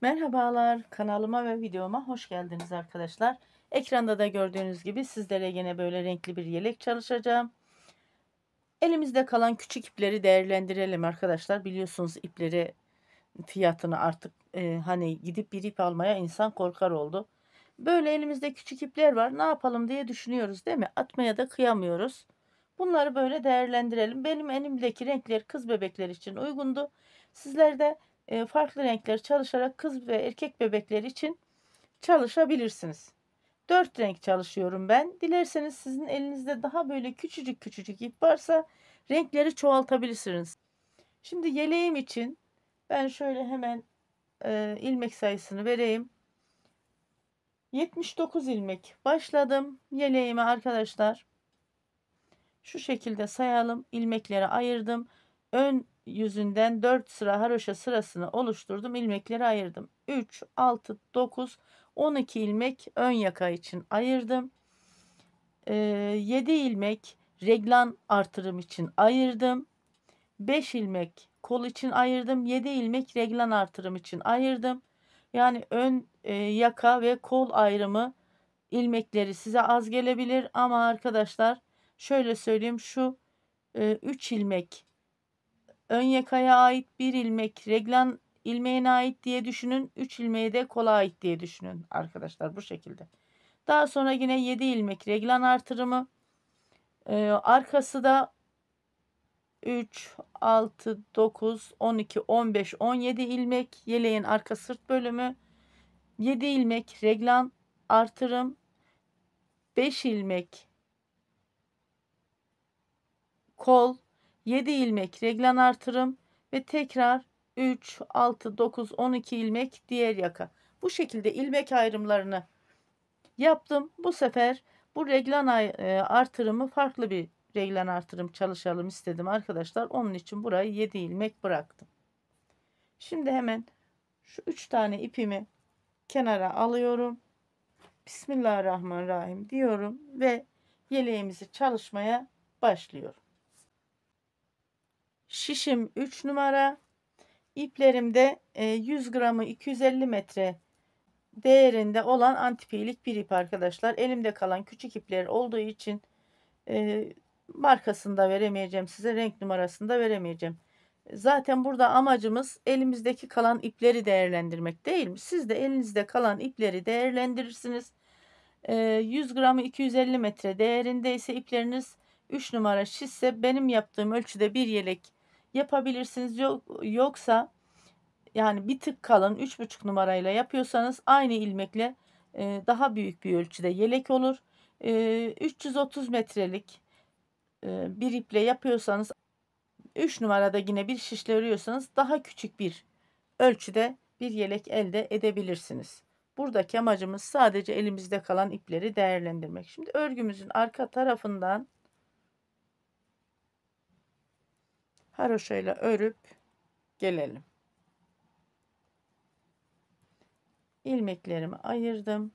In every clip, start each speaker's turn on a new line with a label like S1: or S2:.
S1: Merhabalar, kanalıma ve videoma hoş geldiniz arkadaşlar. Ekranda da gördüğünüz gibi sizlere yine böyle renkli bir yelek çalışacağım. Elimizde kalan küçük ipleri değerlendirelim arkadaşlar. Biliyorsunuz ipleri fiyatını artık hani gidip bir ip almaya insan korkar oldu. Böyle elimizde küçük ipler var. Ne yapalım diye düşünüyoruz değil mi? Atmaya da kıyamıyoruz. Bunları böyle değerlendirelim. Benim elimdeki renkler kız bebekler için uygundu. Sizler de farklı renkler çalışarak kız ve erkek bebekler için çalışabilirsiniz. 4 renk çalışıyorum ben. Dilerseniz sizin elinizde daha böyle küçücük küçücük ip varsa renkleri çoğaltabilirsiniz. Şimdi yeleğim için ben şöyle hemen ilmek sayısını vereyim. 79 ilmek başladım. Yeleğimi arkadaşlar şu şekilde sayalım. İlmekleri ayırdım. Ön yüzünden 4 sıra haroşa sırasını oluşturdum. İlmekleri ayırdım. 3, 6, 9, 12 ilmek ön yaka için ayırdım. 7 ilmek reglan artırım için ayırdım. 5 ilmek kol için ayırdım. 7 ilmek reglan artırım için ayırdım. Yani ön yaka ve kol ayrımı ilmekleri size az gelebilir ama arkadaşlar şöyle söyleyeyim, şu 3 ilmek ön yakaya ait, 1 ilmek reglan ilmeğine ait diye düşünün. 3 ilmeği de kola ait diye düşünün arkadaşlar, bu şekilde. Daha sonra yine 7 ilmek reglan artırımı, arkası da 3, 6, 9, 12, 15, 17 ilmek yeleğin arka sırt bölümü, 7 ilmek reglan artırım, 5 ilmek kol, 7 ilmek reglan artırım ve tekrar 3, 6, 9, 12 ilmek diğer yaka. Bu şekilde ilmek ayrımlarını yaptım. Bu sefer bu reglan artırımı farklı bir reglan artırım çalışalım istedim arkadaşlar. Onun için burayı 7 ilmek bıraktım. Şimdi hemen şu 3 tane ipimi kenara alıyorum. Bismillahirrahmanirrahim diyorum ve yeleğimizi çalışmaya başlıyorum. Şişim 3 numara. İplerimde 100 gramı 250 metre değerinde olan antipiyelik bir ip arkadaşlar. Elimde kalan küçük ipler olduğu için markasını da veremeyeceğim size, renk numarasını da veremeyeceğim. Zaten burada amacımız elimizdeki kalan ipleri değerlendirmek değil mi? Siz de elinizde kalan ipleri değerlendirirsiniz. 100 gramı 250 metre değerindeyse ipleriniz 3 numara şişse benim yaptığım ölçüde bir yelek yapabilirsiniz. Yoksa yani bir tık kalın 3,5 numarayla yapıyorsanız aynı ilmekle daha büyük bir ölçüde yelek olur. 330 metrelik bir iple yapıyorsanız, 3 numarada yine bir şişle örüyorsanız daha küçük bir ölçüde bir yelek elde edebilirsiniz. Buradaki amacımız sadece elimizde kalan ipleri değerlendirmek. Şimdi örgümüzün arka tarafından haroşayla örüp gelelim. İlmeklerimi ayırdım.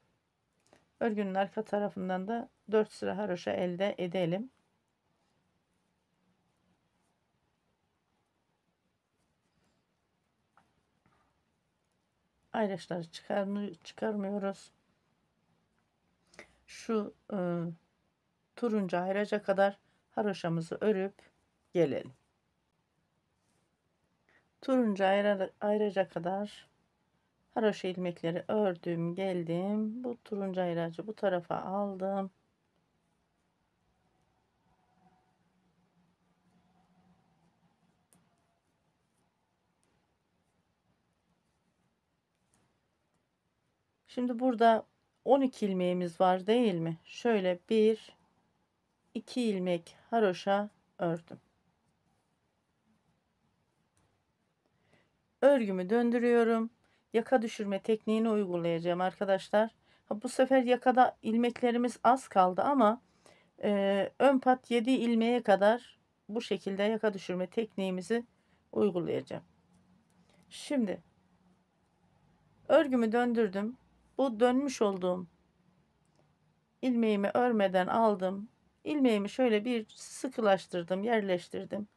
S1: Örgünün arka tarafından da 4 sıra haroşa elde edelim. Ayraçları çıkarmıyoruz. Şu turuncu ayraca kadar haroşamızı örüp gelelim. Turuncu ayraca kadar haroşa ilmekleri ördüm, geldim. Bu turuncu ayracı bu tarafa aldım. Şimdi burada 12 ilmeğimiz var değil mi? Şöyle 1, 2 ilmek haroşa ördüm. Örgümü döndürüyorum. Yaka düşürme tekniğini uygulayacağım arkadaşlar. Bu sefer yakada ilmeklerimiz az kaldı ama ön pat 7 ilmeğe kadar bu şekilde yaka düşürme tekniğimizi uygulayacağım. Şimdi örgümü döndürdüm. Bu dönmüş olduğum ilmeğimi örmeden aldım. İlmeğimi şöyle bir sıkılaştırdım, yerleştirdim.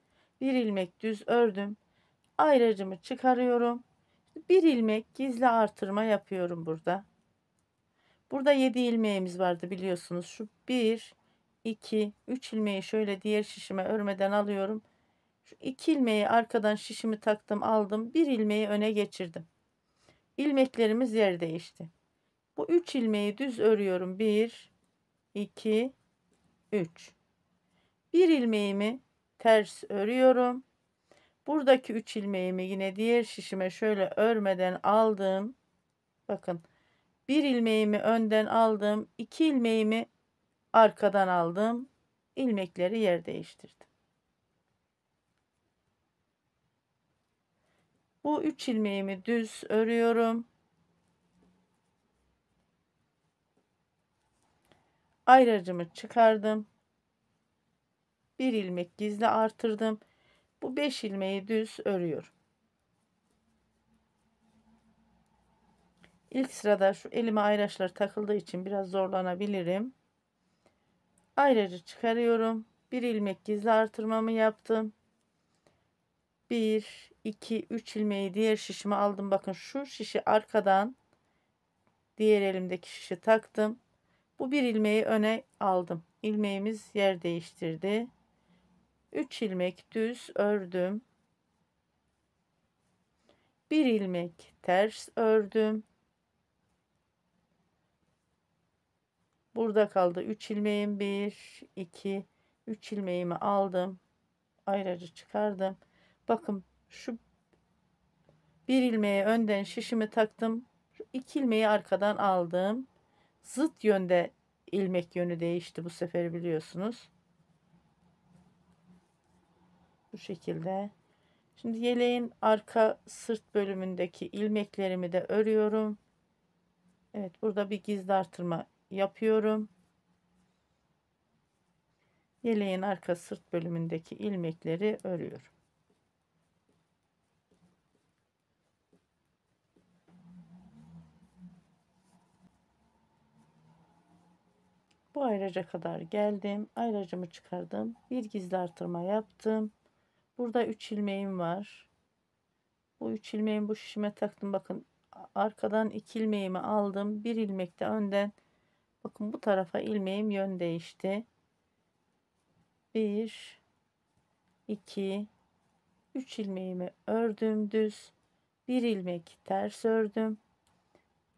S1: Bir ilmek düz ördüm. Ayracımı çıkarıyorum. Bir ilmek gizli artırma yapıyorum burada. Burada 7 ilmeğimiz vardı biliyorsunuz. Şu 1, 2, 3 ilmeği şöyle diğer şişime örmeden alıyorum. Şu 2 ilmeği arkadan şişimi taktım aldım. Bir ilmeği öne geçirdim. İlmeklerimiz yer değişti. Bu 3 ilmeği düz örüyorum. 1, 2, 3. Bir ilmeğimi ters örüyorum. Buradaki 3 ilmeğimi yine diğer şişime şöyle örmeden aldım. Bakın, bir ilmeğimi önden aldım. 2 ilmeğimi arkadan aldım. İlmekleri yer değiştirdim. Bu 3 ilmeğimi düz örüyorum. Ayracımı çıkardım. Bir ilmek gizli artırdım. Bu 5 ilmeği düz örüyorum. İlk sırada şu elime ayraçlar takıldığı için biraz zorlanabilirim. Ayracı çıkarıyorum. Bir ilmek gizli artırmamı yaptım. 1, 2, 3 ilmeği diğer şişime aldım. Bakın, şu şişi arkadan diğer elimdeki şişi taktım. Bu bir ilmeği öne aldım. İlmeğimiz yer değiştirdi. 3 ilmek düz ördüm. Bir ilmek ters ördüm. Burada kaldı 3 ilmeğim. 1, 2, 3 ilmeğimi aldım. Ayracı çıkardım. Bakın, şu bir ilmeği önden şişimi taktım. Şu 2 ilmeği arkadan aldım. Zıt yönde ilmek yönü değişti bu sefer biliyorsunuz. Bu şekilde. Şimdi yeleğin arka sırt bölümündeki ilmeklerimi de örüyorum. Evet, burada bir gizli artırma yapıyorum. Yeleğin arka sırt bölümündeki ilmekleri örüyorum. Bu ayraca kadar geldim. Ayracımı çıkardım. Bir gizli artırma yaptım. Burada 3 ilmeğim var. Bu 3 ilmeğimi bu şişime taktım. Bakın, arkadan 2 ilmeğimi aldım. Bir ilmek de önden. Bakın, bu tarafa ilmeğim yön değişti. 1, 2, 3 ilmeğimi ördüm düz. Bir ilmek ters ördüm.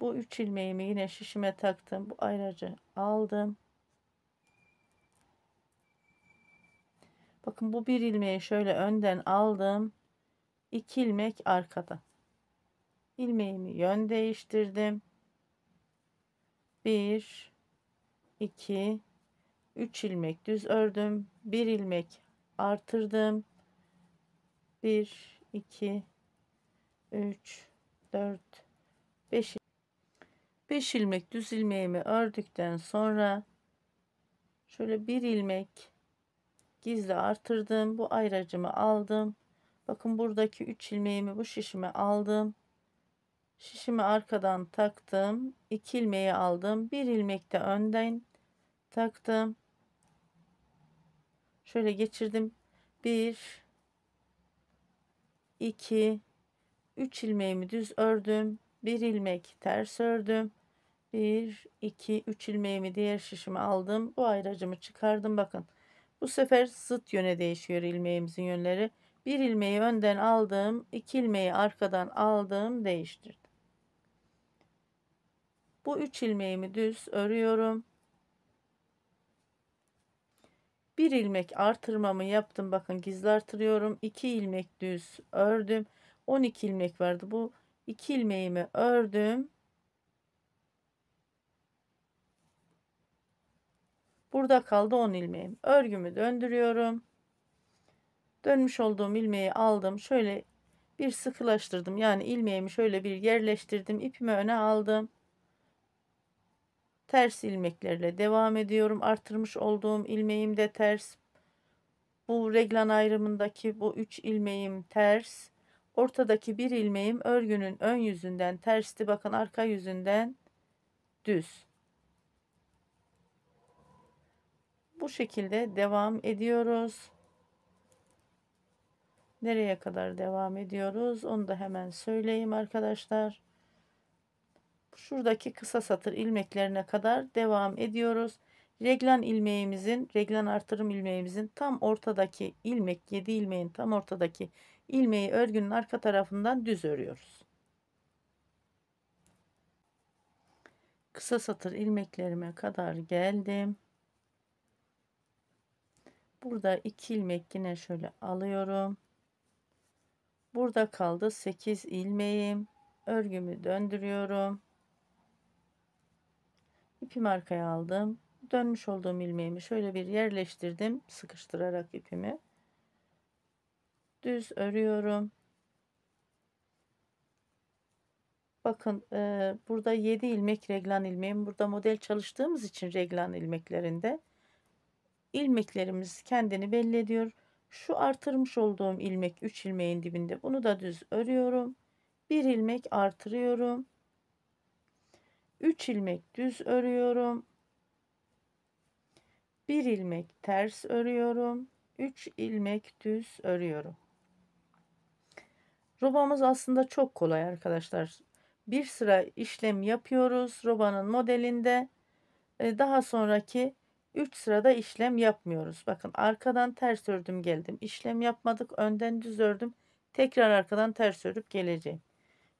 S1: Bu 3 ilmeğimi yine şişime taktım. Bu ayracı aldım. Bakın, bu bir ilmeği şöyle önden aldım. 2 ilmek arkada. İlmeğimi yön değiştirdim. 1, 2, 3 ilmek düz ördüm. Bir ilmek artırdım. 1, 2, 3, 4, 5. 5 ilmek düz ilmeğimi ördükten sonra şöyle bir ilmek gizli artırdım. Bu ayracımı aldım. Bakın, buradaki 3 ilmeğimi bu şişime aldım. Şişimi arkadan taktım. 2 ilmeği aldım. Bir ilmek de önden taktım. Şöyle geçirdim. 1, 2, 3 ilmeğimi düz ördüm. Bir ilmek ters ördüm. 1, 2, 3 ilmeğimi diğer şişime aldım. Bu ayracımı çıkardım. Bakın, bu sefer zıt yöne değişiyor ilmeğimizin yönleri. Bir ilmeği önden aldım. 2 ilmeği arkadan aldım. Değiştirdim. Bu 3 ilmeğimi düz örüyorum. Bir ilmek artırmamı yaptım. Bakın, gizli artırıyorum. 2 ilmek düz ördüm. 12 ilmek vardı. Bu 2 ilmeğimi ördüm. Burada kaldı 10 ilmeğim. Örgümü döndürüyorum. Dönmüş olduğum ilmeği aldım. Şöyle bir sıkılaştırdım. Yani ilmeğimi şöyle bir yerleştirdim. İpimi öne aldım. Ters ilmeklerle devam ediyorum. Artırmış olduğum ilmeğim de ters. Bu reglan ayrımındaki bu 3 ilmeğim ters. Ortadaki bir ilmeğim örgünün ön yüzünden tersti. Bakın, arka yüzünden düz. Bu şekilde devam ediyoruz. Nereye kadar devam ediyoruz? Onu da hemen söyleyeyim arkadaşlar. Şuradaki kısa satır ilmeklerine kadar devam ediyoruz. Reglan artırım ilmeğimizin tam ortadaki ilmek, 7 ilmeğin tam ortadaki ilmeği örgünün arka tarafından düz örüyoruz. Kısa satır ilmeklerime kadar geldim. Burada 2 ilmek yine şöyle alıyorum. Burada kaldı 8 ilmeğim. Örgümü döndürüyorum. İpimi arkaya aldım. Dönmüş olduğum ilmeğimi şöyle bir yerleştirdim. Sıkıştırarak ipimi. Düz örüyorum. Bakın burada 7 ilmek reglan ilmeğim. Burada model çalıştığımız için reglan ilmeklerinde ilmeklerimiz kendini belli ediyor. Şu artırmış olduğum ilmek 3 ilmeğin dibinde. Bunu da düz örüyorum. 1 ilmek artırıyorum. 3 ilmek düz örüyorum. 1 ilmek ters örüyorum. 3 ilmek düz örüyorum. Robamız aslında çok kolay arkadaşlar. Bir sıra işlem yapıyoruz robanın modelinde. Daha sonraki 3 sırada işlem yapmıyoruz. Bakın arkadan ters ördüm geldim. İşlem yapmadık. Önden düz ördüm. Tekrar arkadan ters örüp geleceğim.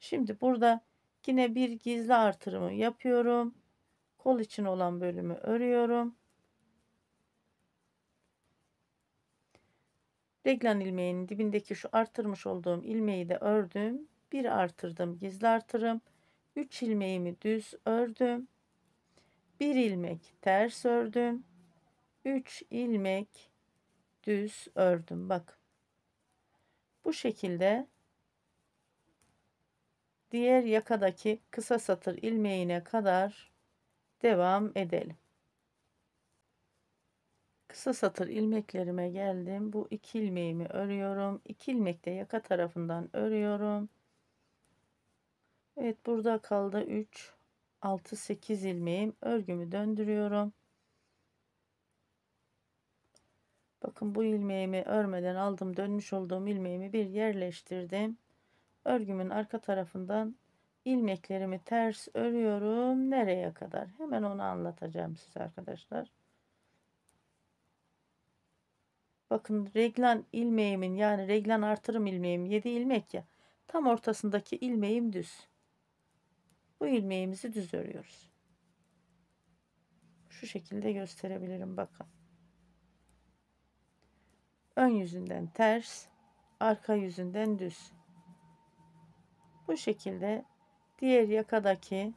S1: Şimdi burada yine bir gizli artırımı yapıyorum. Kol için olan bölümü örüyorum. Reglan ilmeğinin dibindeki şu artırmış olduğum ilmeği de ördüm. Bir artırdım, gizli artırım. 3 ilmeğimi düz ördüm. 1 ilmek ters ördüm. 3 ilmek düz ördüm. Bak. Bu şekilde diğer yakadaki kısa satır ilmeğine kadar devam edelim. Kısa satır ilmeklerime geldim. Bu 2 ilmeğimi örüyorum. 2 ilmek de yaka tarafından örüyorum. Evet, burada kaldı 3 6 8 ilmeğim. Örgümü döndürüyorum. Bakın bu ilmeğimi örmeden aldım, dönmüş olduğum ilmeğimi bir yerleştirdim. Örgümün arka tarafından ilmeklerimi ters örüyorum. Nereye kadar? Hemen onu anlatacağım size arkadaşlar. Bakın reglan ilmeğimin, yani reglan artırım ilmeğim 7 ilmek ya. Tam ortasındaki ilmeğim düz. Bu ilmeğimizi düz örüyoruz. Şu şekilde gösterebilirim, bakın. Ön yüzünden ters, arka yüzünden düz. Bu şekilde diğer yakadaki,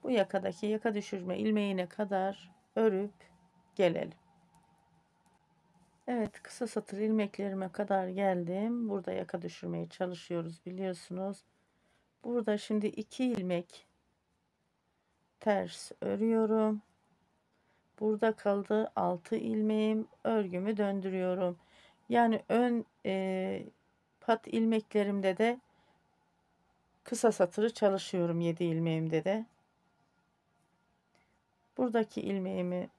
S1: bu yakadaki yaka düşürme ilmeğine kadar örüp gelelim. Evet, kısa satır ilmeklerime kadar geldim. Burada yaka düşürmeye çalışıyoruz, biliyorsunuz. Burada şimdi 2 ilmek ters örüyorum. Burada kaldı 6 ilmeğim. Örgümü döndürüyorum. Yani ön pat ilmeklerimde de kısa satırı çalışıyorum, 7 ilmeğimde de. Buradaki ilmeğimi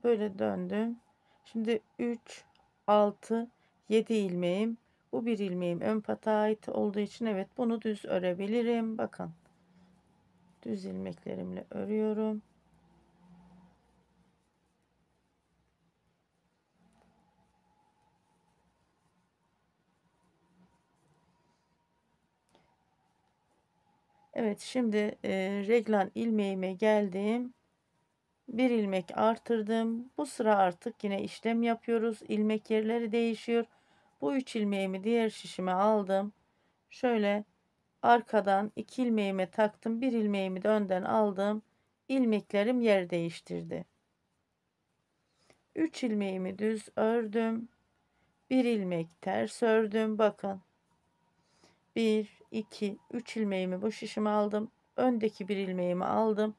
S1: böyle döndüm. Şimdi 3 6 7 ilmeğim. Bu bir ilmeğim ön pata ait olduğu için evet, bunu düz örebilirim. Bakın, düz ilmeklerimle örüyorum. Evet, şimdi reglan ilmeğime geldim. Bir ilmek artırdım. Bu sıra artık yine işlem yapıyoruz. İlmek yerleri değişiyor. Bu 3 ilmeğimi diğer şişime aldım. Şöyle arkadan 2 ilmeğime taktım. Bir ilmeğimi de önden aldım. İlmeklerim yer değiştirdi. 3 ilmeğimi düz ördüm. Bir ilmek ters ördüm. Bakın. 1 2 3 ilmeğimi bu şişime aldım. Öndeki bir ilmeğimi aldım.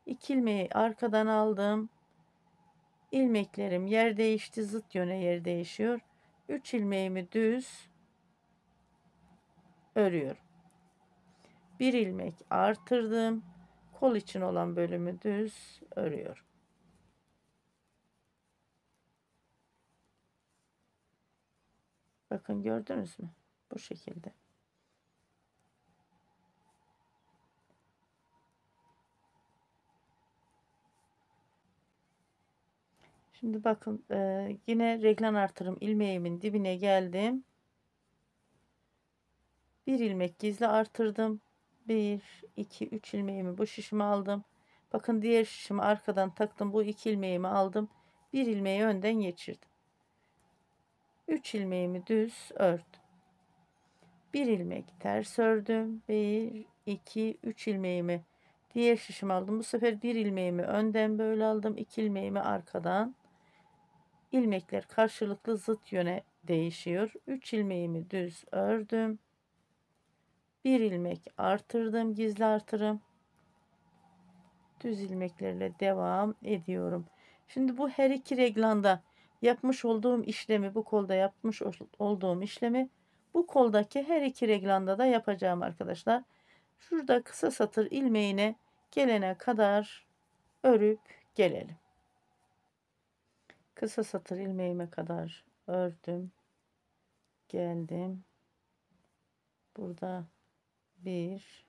S1: 2 ilmeği arkadan aldım. İlmeklerim yer değişti. Zıt yöne yer değişiyor. 3 ilmeğimi düz örüyorum. Bir ilmek artırdım. Kol için olan bölümü düz örüyorum. Bakın gördünüz mü? Bu şekilde. Şimdi bakın yine reglan artırım ilmeğimin dibine geldim. Bir ilmek gizli artırdım. 1 2 3 ilmeğimi bu şişime aldım. Bakın diğer şişimi arkadan taktım. Bu 2 ilmeğimi aldım. Bir ilmeği önden geçirdim. 3 ilmeğimi düz ördüm. Bir ilmek ters ördüm. 1 2 3 ilmeğimi diğer şişime aldım. Bu sefer bir ilmeğimi önden böyle aldım. 2 ilmeğimi arkadan. İlmekler karşılıklı zıt yöne değişiyor. 3 ilmeğimi düz ördüm. Bir ilmek artırdım, gizli artırım. Düz ilmeklerle devam ediyorum. Şimdi bu her iki reglanda yapmış olduğum işlemi, bu kolda yapmış olduğum işlemi bu koldaki her iki reglanda da yapacağım arkadaşlar. Şurada kısa satır ilmeğine gelene kadar örüp gelelim. Kısa satır ilmeğime kadar ördüm, geldim. Burada 1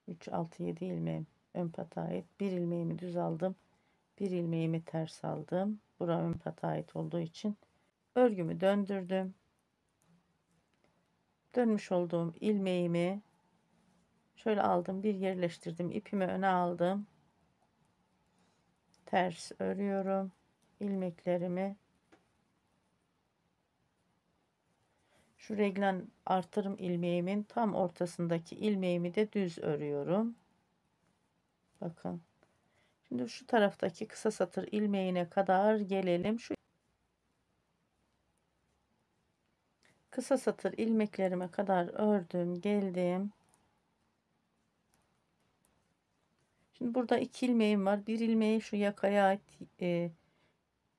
S1: 3 6 7 ilmeğim ön pata ait. Bir ilmeğimi düz aldım. Bir ilmeğimi ters aldım. Bura ön pata ait olduğu için örgümü döndürdüm. Dönmüş olduğum ilmeğimi şöyle aldım, bir yerleştirdim. İpimi öne aldım. Ters örüyorum. İlmeklerimi şu reglen artırım ilmeğimin tam ortasındaki ilmeğimi de düz örüyorum. Bakın. Şimdi şu taraftaki kısa satır ilmeğine kadar gelelim. Şu kısa satır ilmeklerime kadar ördüm, geldim. Şimdi burada 2 ilmeğim var. Bir ilmeği şu yakaya ait,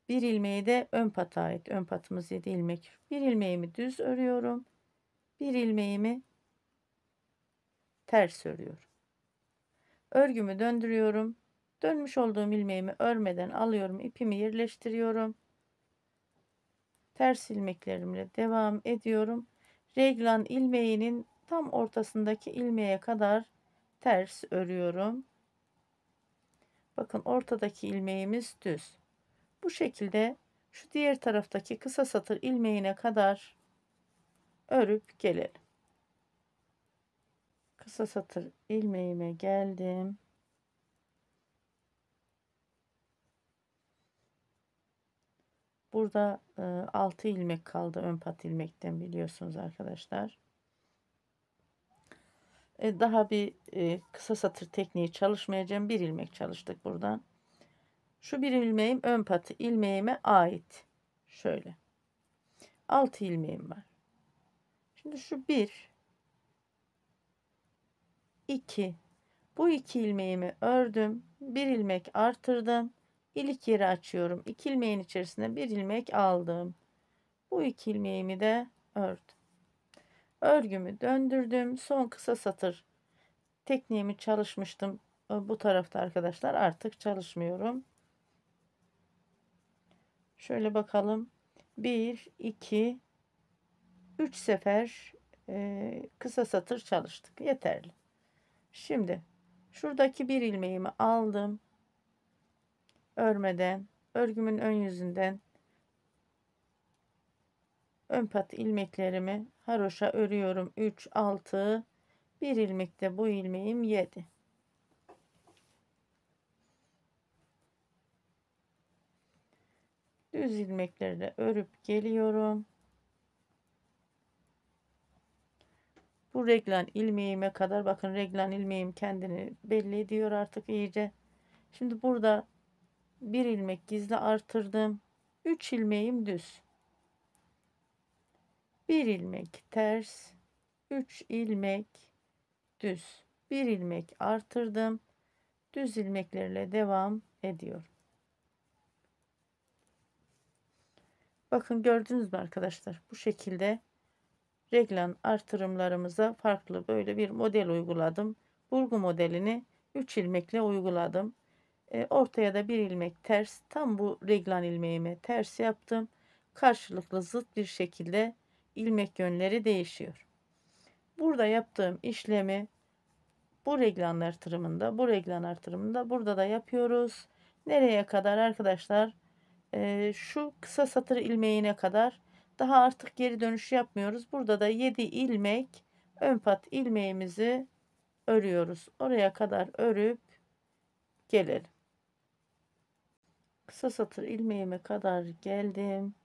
S1: bir ilmeği de ön pata ait. Ön patımız 7 ilmek. Bir ilmeğimi düz örüyorum. Bir ilmeğimi ters örüyorum. Örgümü döndürüyorum. Dönmüş olduğum ilmeğimi örmeden alıyorum. İpimi yerleştiriyorum. Ters ilmeklerimle devam ediyorum. Reglan ilmeğinin tam ortasındaki ilmeğe kadar ters örüyorum. Bakın ortadaki ilmeğimiz düz. Bu şekilde şu diğer taraftaki kısa satır ilmeğine kadar örüp gelelim. Kısa satır ilmeğime geldim. Burada 6 ilmek kaldı ön pat ilmekten, biliyorsunuz arkadaşlar. Daha bir kısa satır tekniği çalışmayacağım. Bir ilmek çalıştık buradan. Şu bir ilmeğim ön patı ilmeğime ait. Şöyle. 6 ilmeğim var. Şimdi şu 1 2, bu 2 ilmeğimi ördüm. Bir ilmek artırdım. İlk yeri açıyorum. 2 ilmeğin içerisine bir ilmek aldım. Bu 2 ilmeğimi de ördüm. Örgümü döndürdüm. Son kısa satır tekniğimi çalışmıştım. Bu tarafta arkadaşlar artık çalışmıyorum. Şöyle bakalım. 1 2 3 sefer kısa satır çalıştık. Yeterli. Şimdi şuradaki bir ilmeğimi aldım. Örmeden örgümün ön yüzünden ön pat ilmeklerimi haroşa örüyorum. 3 6, bir ilmekte bu ilmeğim 7. Düz ilmeklerle örüp geliyorum. Bu reglan ilmeğime kadar, bakın reglan ilmeğim kendini belli ediyor artık iyice. Şimdi burada bir ilmek gizli artırdım. 3 ilmeğim düz. Bir ilmek ters. 3 ilmek düz. Bir ilmek artırdım. Düz ilmeklerle devam ediyorum. Bakın gördünüz mü arkadaşlar? Bu şekilde reglan artırımlarımıza farklı böyle bir model uyguladım. Burgu modelini 3 ilmekle uyguladım. Ortaya da bir ilmek ters, tam bu reglan ilmeğime ters yaptım. Karşılıklı zıt bir şekilde ilmek yönleri değişiyor. Burada yaptığım işlemi bu reglan artırımında, bu reglan artırımında burada da yapıyoruz. Nereye kadar arkadaşlar? Şu kısa satır ilmeğine kadar. Daha artık geri dönüş yapmıyoruz. Burada da 7 ilmek ön pat ilmeğimizi örüyoruz. Oraya kadar örüp gelelim. Kısa satır ilmeğime kadar geldim.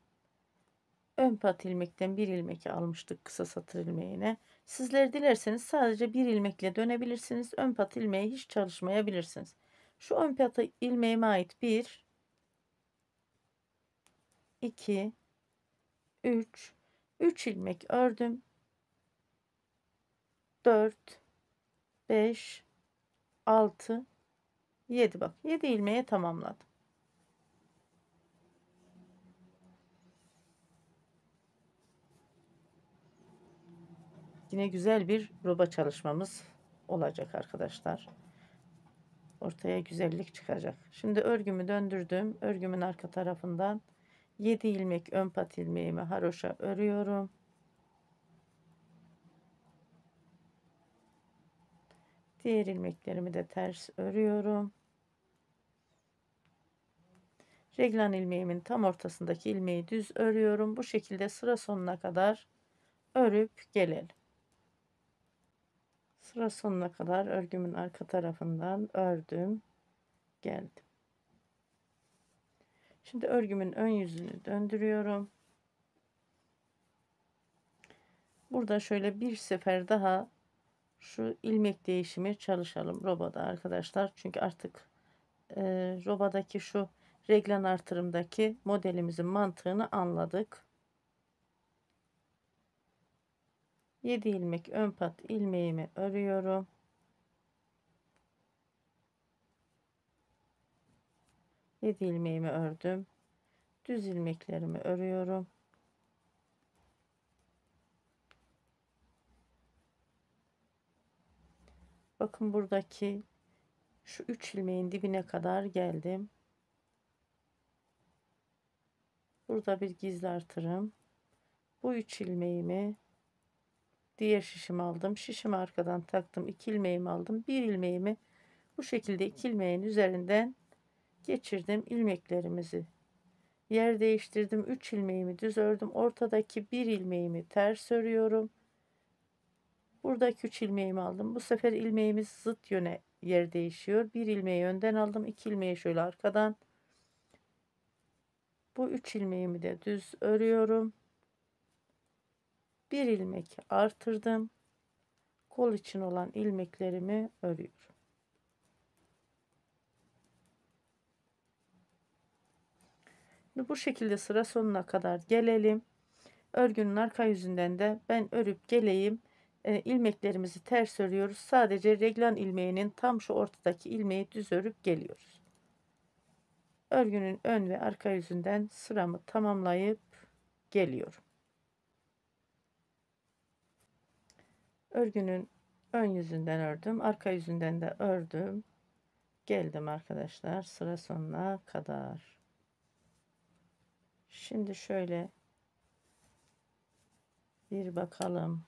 S1: Ön pat ilmekten bir ilmek almıştık kısa satır ilmeğine. Sizler dilerseniz sadece bir ilmekle dönebilirsiniz. Ön pat ilmeği hiç çalışmayabilirsiniz. Şu ön pat ilmeğime ait 1, 2, 3 ilmek ördüm. 4, 5, 6, 7, bak 7 ilmeğe tamamladım. Yine güzel bir roba çalışmamız olacak arkadaşlar. Ortaya güzellik çıkacak. Şimdi örgümü döndürdüm. Örgümün arka tarafından 7 ilmek ön pat ilmeğimi haroşa örüyorum. Diğer ilmeklerimi de ters örüyorum. Reglan ilmeğimin tam ortasındaki ilmeği düz örüyorum. Bu şekilde sıra sonuna kadar örüp gelelim. Sıra sonuna kadar örgümün arka tarafından ördüm, geldim. Şimdi örgümün ön yüzünü döndürüyorum. Burada şöyle bir sefer daha şu ilmek değişimi çalışalım robada arkadaşlar. Çünkü artık robadaki şu reglan artırımdaki modelimizin mantığını anladık. 7 ilmek ön pat ilmeğimi örüyorum. 7 ilmeğimi ördüm. Düz ilmeklerimi örüyorum. Bakın buradaki şu 3 ilmeğin dibine kadar geldim. Burada bir gizli artırım. Bu 3 ilmeğimi diğer şişime aldım. Şişimi arkadan taktım. 2 ilmeğimi aldım. 1 ilmeğimi bu şekilde 2 ilmeğin üzerinden geçirdim. İlmeklerimizi yer değiştirdim. 3 ilmeğimi düz ördüm. Ortadaki 1 ilmeğimi ters örüyorum. Buradaki 3 ilmeğimi aldım. Bu sefer ilmeğimiz zıt yöne yer değişiyor. 1 ilmeği önden aldım. 2 ilmeği şöyle arkadan. Bu 3 ilmeğimi de düz örüyorum. 1 ilmek artırdım. Kol için olan ilmeklerimi örüyorum. Bu şekilde sıra sonuna kadar gelelim. Örgünün arka yüzünden de ben örüp geleyim. İlmeklerimizi ters örüyoruz. Sadece reglan ilmeğinin tam şu ortadaki ilmeği düz örüp geliyoruz. Örgünün ön ve arka yüzünden sıramı tamamlayıp geliyorum. Örgünün ön yüzünden ördüm. Arka yüzünden de ördüm. Geldim arkadaşlar sıra sonuna kadar. Şimdi şöyle bir bakalım.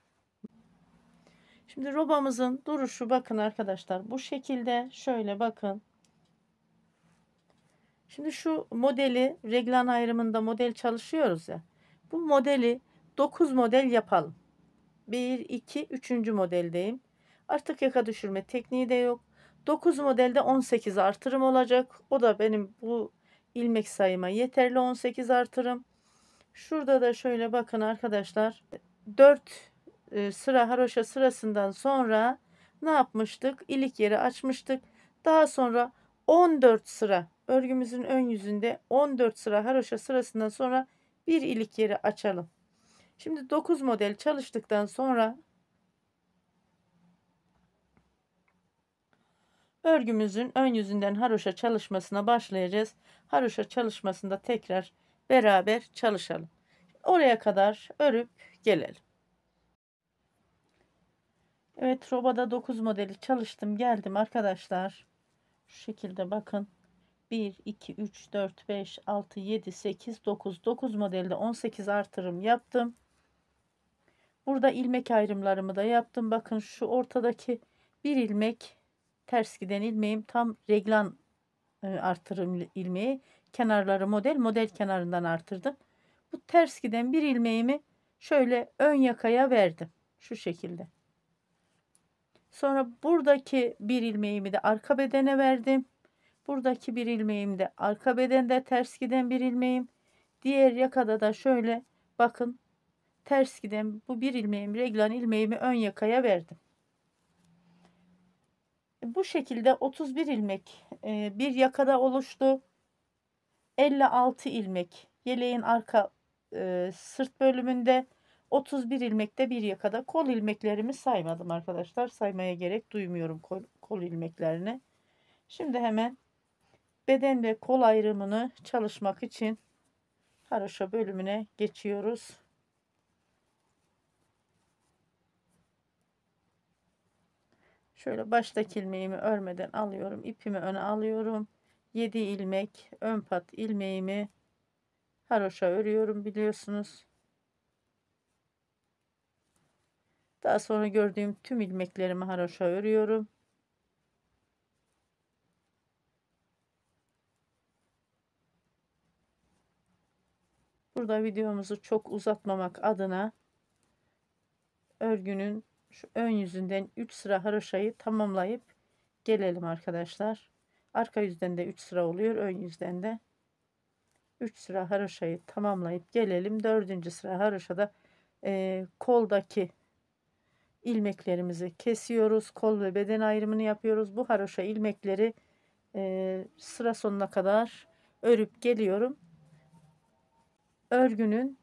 S1: Şimdi robamızın duruşu bakın arkadaşlar. Bu şekilde şöyle bakın. Şimdi şu modeli reglan ayrımında model çalışıyoruz ya. Bu modeli 9 model yapalım. 1, 2, 3. modeldeyim. Artık yaka düşürme tekniği de yok. 9 modelde 18 artırım olacak. O da benim bu ilmek sayıma yeterli 18 artırım. Şurada da şöyle bakın arkadaşlar. 4 sıra haroşa sırasından sonra ne yapmıştık? İlik yeri açmıştık. Daha sonra 14 sıra örgümüzün ön yüzünde 14 sıra haroşa sırasından sonra bir ilik yeri açalım. Şimdi 9 model çalıştıktan sonra örgümüzün ön yüzünden haroşa çalışmasına başlayacağız. Haroşa çalışmasında tekrar beraber çalışalım. Oraya kadar örüp gelelim. Evet, robada 9 modeli çalıştım geldim arkadaşlar. Şu şekilde bakın. 1, 2, 3, 4, 5, 6, 7, 8, 9. 9 modelde 18 artırım yaptım. Burada ilmek ayrımlarımı da yaptım. Bakın şu ortadaki bir ilmek ters giden ilmeğim tam reglan artırım ilmeği. Kenarları model kenarından artırdım. Bu ters giden bir ilmeğimi şöyle ön yakaya verdim. Şu şekilde. Sonra buradaki bir ilmeğimi de arka bedene verdim. Buradaki bir ilmeğim de arka bedende ters giden bir ilmeğim. Diğer yakada da şöyle bakın ters giden bu bir ilmeğim reglan ilmeğimi ön yakaya verdim. Bu şekilde 31 ilmek bir yakada oluştu. 56 ilmek yeleğin arka sırt bölümünde, 31 ilmekte bir yakada. Kol ilmeklerimi saymadım arkadaşlar. Saymaya gerek duymuyorum kol ilmeklerini. Şimdi hemen beden ve kol ayrımını çalışmak için haroşa bölümüne geçiyoruz. Şöyle baştaki ilmeğimi örmeden alıyorum. İpimi öne alıyorum. 7 ilmek ön pat ilmeğimi haroşa örüyorum biliyorsunuz. Daha sonra gördüğüm tüm ilmeklerimi haroşa örüyorum. Burada videomuzu çok uzatmamak adına örgünün şu ön yüzünden 3 sıra haroşayı tamamlayıp gelelim arkadaşlar. Arka yüzden de 3 sıra oluyor. Ön yüzden de 3 sıra haroşayı tamamlayıp gelelim. 4. sıra haroşada koldaki ilmeklerimizi kesiyoruz. Kol ve beden ayrımını yapıyoruz. Bu haroşa ilmekleri sıra sonuna kadar örüp geliyorum. Örgünün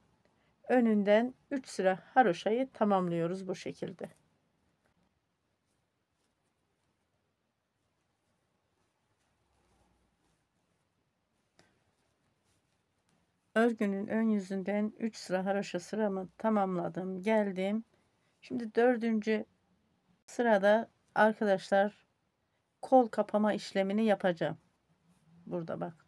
S1: önünden 3 sıra haroşayı tamamlıyoruz bu şekilde. Örgünün ön yüzünden 3 sıra haroşa sıramı tamamladım. Geldim. Şimdi 4. sırada arkadaşlar kol kapama işlemini yapacağım. Burada bak.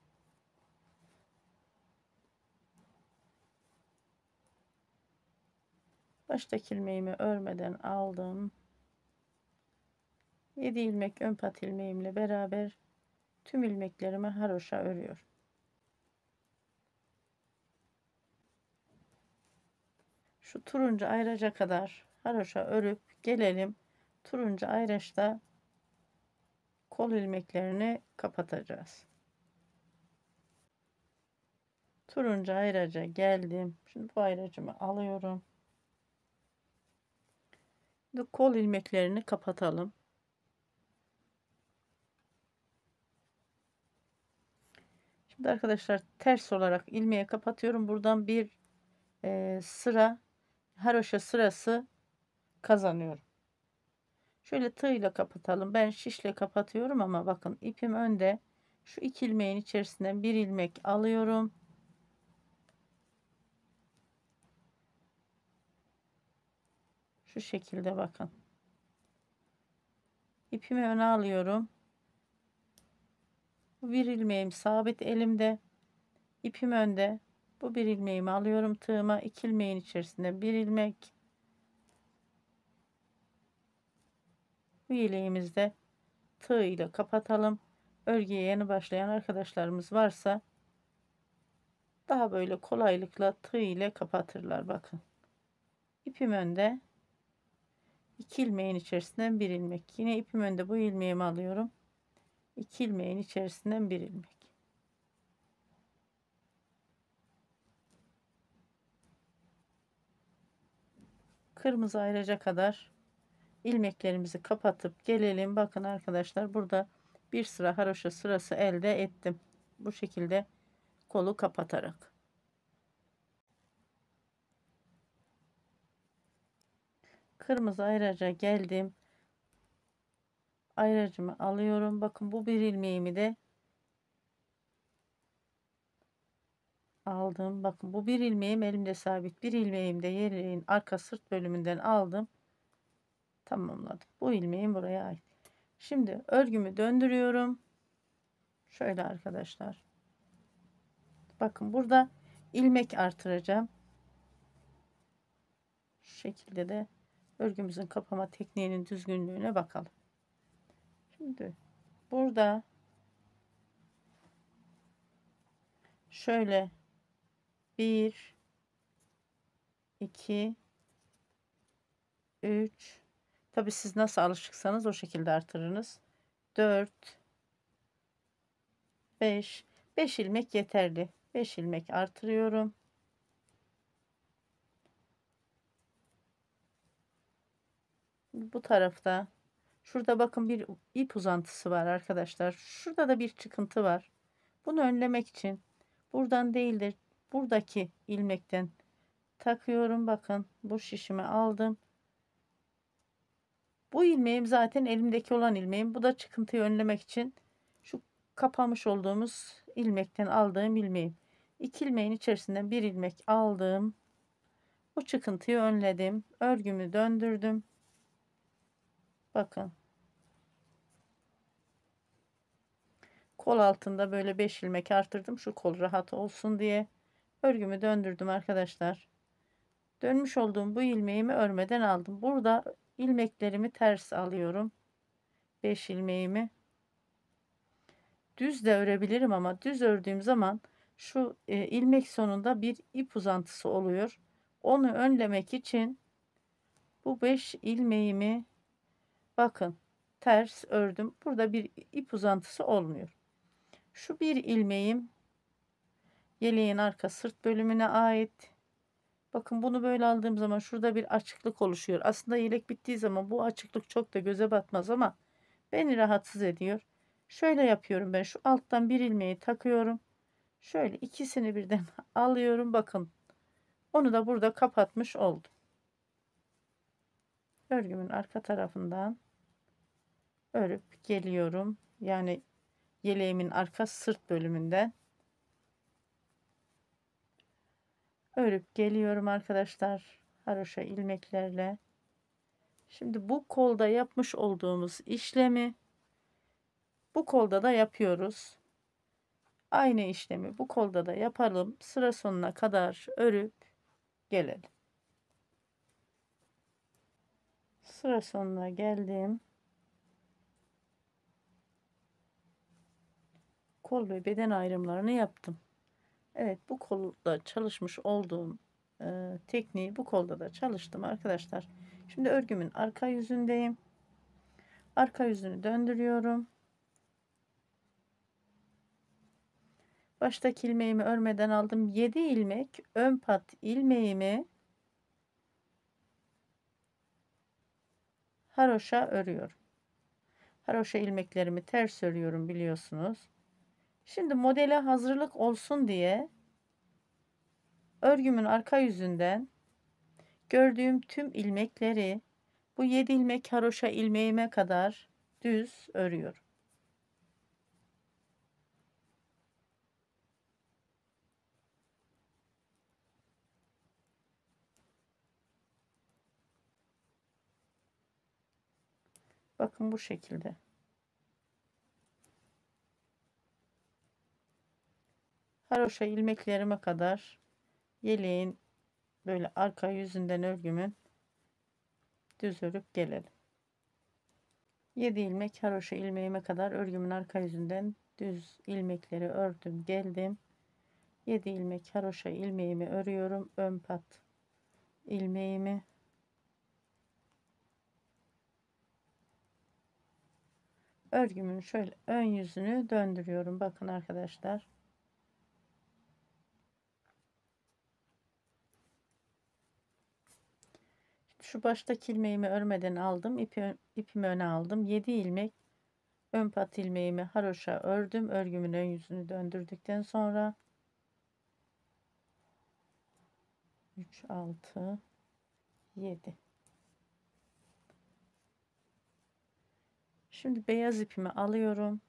S1: Baştaki ilmeğimi örmeden aldım. 7 ilmek ön pat ilmeğimle beraber tüm ilmeklerimi haroşa örüyorum. Şu turuncu ayraca kadar haroşa örüp gelelim. Turuncu ayraçta kol ilmeklerini kapatacağız. Turuncu ayraca geldim. Şimdi bu ayracımı alıyorum. Şimdi kol ilmeklerini kapatalım. Şimdi arkadaşlar ters olarak ilmeği kapatıyorum. Buradan bir sıra haroşa sırası kazanıyorum. Şöyle tığ ile kapatalım. Ben şişle kapatıyorum ama bakın ipim önde. Şu iki ilmeğin içerisinden bir ilmek alıyorum. Şu şekilde bakın. İpimi öne alıyorum. Bu bir ilmeğim sabit elimde. İpim önde. Bu bir ilmeğimi alıyorum tığıma. İki ilmeğin içerisinde bir ilmek. Bu yeleğimizde tığ ile kapatalım. Örgüye yeni başlayan arkadaşlarımız varsa daha böyle kolaylıkla tığ ile kapatırlar. Bakın. İpim önde. 2 ilmeğin içerisinden bir ilmek. Yine ipim önde bu ilmeğimi alıyorum. 2 ilmeğin içerisinden bir ilmek. Kırmızı ayraca kadar ilmeklerimizi kapatıp gelelim. Bakın arkadaşlar burada bir sıra haroşa sırası elde ettim. Bu şekilde kolu kapatarak. Kırmızı ayraca geldim. Ayracımı alıyorum. Bakın bu bir ilmeğimi de aldım. Bakın bu bir ilmeğim elimde sabit. Bir ilmeğim de yeleğin arka sırt bölümünden aldım. Tamamladım. Bu ilmeğim buraya ait. Şimdi örgümü döndürüyorum. Şöyle arkadaşlar. Bakın burada ilmek artıracağım. şekilde de örgümüzün kapama tekniğinin düzgünlüğüne bakalım. Şimdi burada şöyle 1 2 3, tabii siz nasıl alışıksanız o şekilde artırınız. 4 5 ilmek yeterli. 5 ilmek artırıyorum. Bu tarafta şurada bakın bir ip uzantısı var arkadaşlar. Şurada da bir çıkıntı var. Bunu önlemek için buradan değil de buradaki ilmekten takıyorum. Bakın bu şişimi aldım. Bu ilmeğim zaten elimdeki olan ilmeğim. Bu da çıkıntıyı önlemek için şu kapamış olduğumuz ilmekten aldığım ilmeğim. 2 ilmeğin içerisinden bir ilmek aldım. Bu çıkıntıyı önledim. Örgümü döndürdüm. Bakın. Kol altında böyle 5 ilmek artırdım. Şu kol rahat olsun diye. Örgümü döndürdüm arkadaşlar. Dönmüş olduğum bu ilmeğimi örmeden aldım. Burada ilmeklerimi ters alıyorum. 5 ilmeğimi. Düz de örebilirim ama düz ördüğüm zaman şu ilmek sonunda bir ip uzantısı oluyor. Onu önlemek için bu 5 ilmeğimi bakın ters ördüm. Burada bir ip uzantısı olmuyor. Şu bir ilmeğim yeleğin arka sırt bölümüne ait. Bakın bunu böyle aldığım zaman şurada bir açıklık oluşuyor. Aslında yelek bittiği zaman bu açıklık çok da göze batmaz ama beni rahatsız ediyor. Şöyle yapıyorum ben. Şu alttan bir ilmeği takıyorum. Şöyle ikisini birden alıyorum. Bakın. Onu da burada kapatmış oldum. Örgümün arka tarafından örüp geliyorum. Yani yeleğimin arka sırt bölümünden örüp geliyorum arkadaşlar. Haroşa ilmeklerle. Şimdi bu kolda yapmış olduğumuz işlemi bu kolda da yapıyoruz. Aynı işlemi bu kolda da yapalım. Sıra sonuna kadar örüp gelelim. Sıra sonuna geldim. Kol ve beden ayrımlarını yaptım. Evet, bu kolda çalışmış olduğum tekniği bu kolda da çalıştım arkadaşlar. Şimdi örgümün arka yüzündeyim. Arka yüzünü döndürüyorum. Baştaki ilmeğimi örmeden aldım. 7 ilmek ön pat ilmeğimi haroşa örüyorum. Haroşa ilmeklerimi ters örüyorum biliyorsunuz. Şimdi modele hazırlık olsun diye örgümün arka yüzünden gördüğüm tüm ilmekleri bu 7 ilmek haroşa ilmeğime kadar düz örüyorum. Bakın bu şekilde. Haroşa ilmeklerime kadar yeleğin böyle arka yüzünden örgümün düz örüp gelelim. 7 ilmek haroşa ilmeğime kadar örgümün arka yüzünden düz ilmekleri ördüm geldim. 7 ilmek haroşa ilmeğimi örüyorum. Ön pat ilmeğimi örgümün şöyle ön yüzünü döndürüyorum. Bakın arkadaşlar. Şu baştaki ilmeğimi örmeden aldım. İpimi öne aldım. 7 ilmek ön pat ilmeğimi haroşa ördüm. Örgümün ön yüzünü döndürdükten sonra 3 6 7. Şimdi beyaz ipimi alıyorum.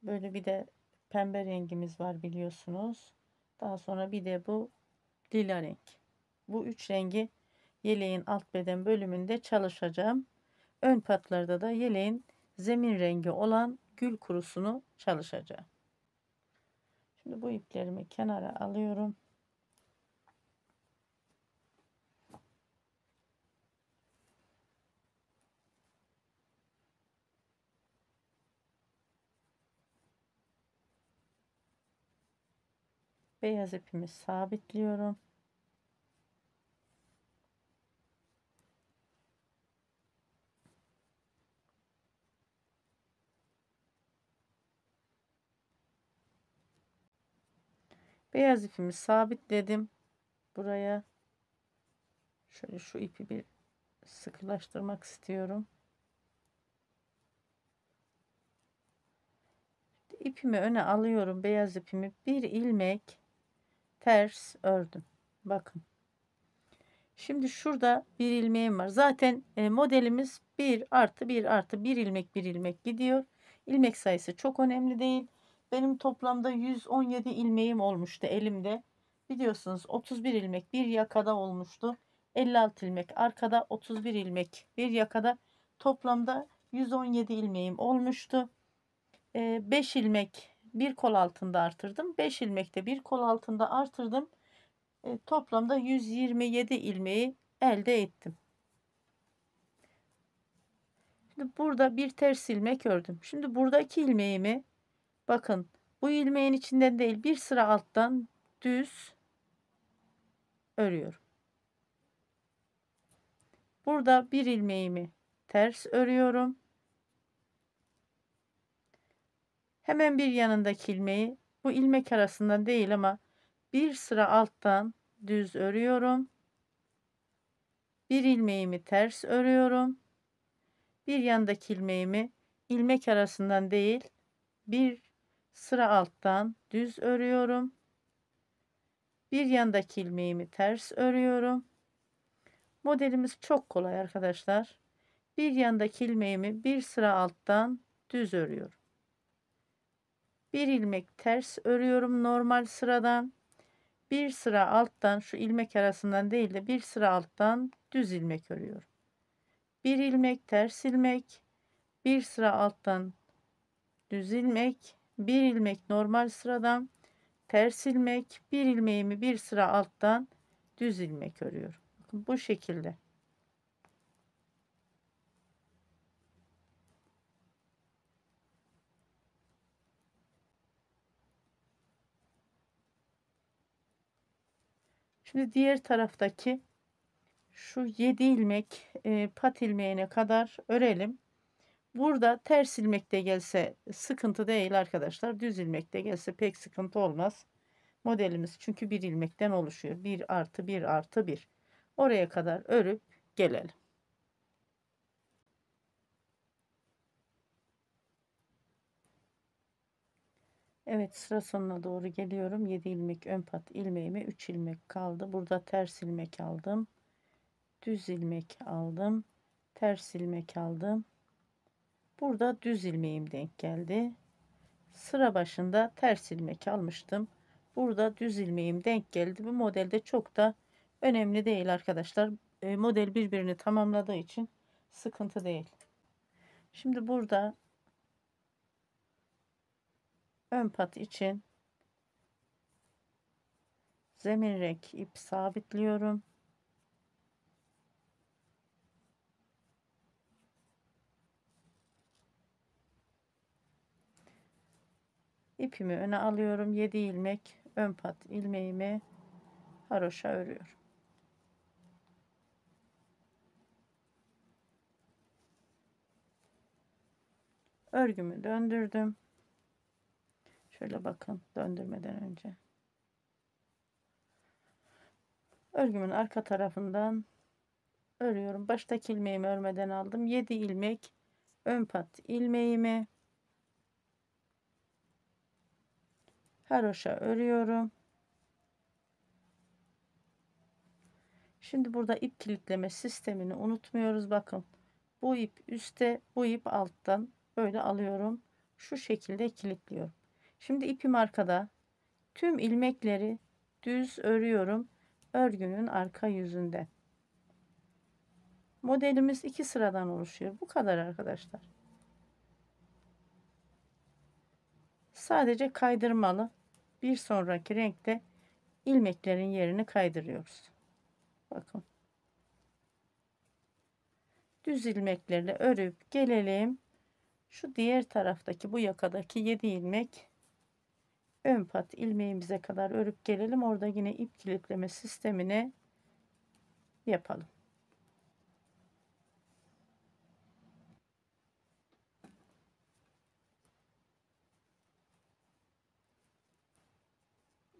S1: Böyle bir de pembe rengimiz var biliyorsunuz. Daha sonra bir de bu lila renk. Bu üç rengi yeleğin alt beden bölümünde çalışacağım. Ön patlarda da yeleğin zemin rengi olan gül kurusunu çalışacağım. Şimdi bu iplerimi kenara alıyorum. Beyaz ipimi sabitliyorum. Beyaz ipimi sabitledim. Buraya şöyle şu ipi bir sıkılaştırmak istiyorum. İpimi öne alıyorum. Beyaz ipimi bir ilmek ters ördüm. Bakın. Şimdi şurada bir ilmeğim var. Zaten modelimiz 1 artı 1 artı 1 ilmek bir ilmek gidiyor. İlmek sayısı çok önemli değil. Benim toplamda 117 ilmeğim olmuştu elimde. Biliyorsunuz 31 ilmek bir yakada olmuştu. 56 ilmek arkada, 31 ilmek bir yakada, toplamda 117 ilmeğim olmuştu. 5 ilmek bir kol altında artırdım. 5 ilmek de bir kol altında artırdım. Toplamda 127 ilmeği elde ettim. Şimdi burada bir ters ilmek ördüm. Şimdi buradaki ilmeğimi bakın, bu ilmeğin içinden değil, bir sıra alttan düz örüyorum. Burada bir ilmeğimi ters örüyorum. Hemen bir yanındaki ilmeği bu ilmek arasından değil ama bir sıra alttan düz örüyorum. Bir ilmeğimi ters örüyorum. Bir yandaki ilmeğimi ilmek arasından değil, bir sıra alttan düz örüyorum. Bir yandaki ilmeğimi ters örüyorum. Modelimiz çok kolay arkadaşlar. Bir yandaki ilmeğimi bir sıra alttan düz örüyorum. Bir ilmek ters örüyorum normal sıradan. Bir sıra alttan, şu ilmek arasından değil de bir sıra alttan düz ilmek örüyorum. Bir ilmek ters ilmek, bir sıra alttan düz ilmek, bir ilmek normal sıradan ters ilmek, bir ilmeğimi bir sıra alttan düz ilmek örüyorum. Bakın bu şekilde. Şimdi diğer taraftaki şu 7 ilmek pat ilmeğine kadar örelim. Burada ters ilmek de gelse sıkıntı değil arkadaşlar. Düz ilmek de gelse pek sıkıntı olmaz. Modelimiz çünkü bir ilmekten oluşuyor. 1 artı 1 artı 1. Oraya kadar örüp gelelim. Evet, sıra sonuna doğru geliyorum. 7 ilmek ön pat ilmeğime 3 ilmek kaldı. Burada ters ilmek aldım. Düz ilmek aldım. Ters ilmek aldım. Burada düz ilmeğim denk geldi. Sıra başında ters ilmek almıştım. Burada düz ilmeğim denk geldi. Bu modelde çok da önemli değil arkadaşlar. Model birbirini tamamladığı için sıkıntı değil. Şimdi burada ön pat için zemin renk ip sabitliyorum. İpimi öne alıyorum. 7 ilmek ön pat ilmeğimi haroşa örüyorum. Örgümü döndürdüm. Şöyle bakın, döndürmeden önce. Örgümün arka tarafından örüyorum. Baştaki ilmeğimi örmeden aldım. 7 ilmek ön pat ilmeğimi haroşa örüyorum. Şimdi burada ip kilitleme sistemini unutmuyoruz. Bakın, bu ip üstte, bu ip alttan böyle alıyorum. Şu şekilde kilitliyorum. Şimdi ipim arkada. Tüm ilmekleri düz örüyorum örgünün arka yüzünde. Modelimiz 2 sıradan oluşuyor. Bu kadar arkadaşlar. Sadece kaydırmalı. Bir sonraki renkte ilmeklerin yerini kaydırıyoruz. Bakın. Düz ilmeklerle örüp gelelim. Şu diğer taraftaki, bu yakadaki 7 ilmek ön pat ilmeğimize kadar örüp gelelim. Orada yine ip kilitleme sistemini yapalım.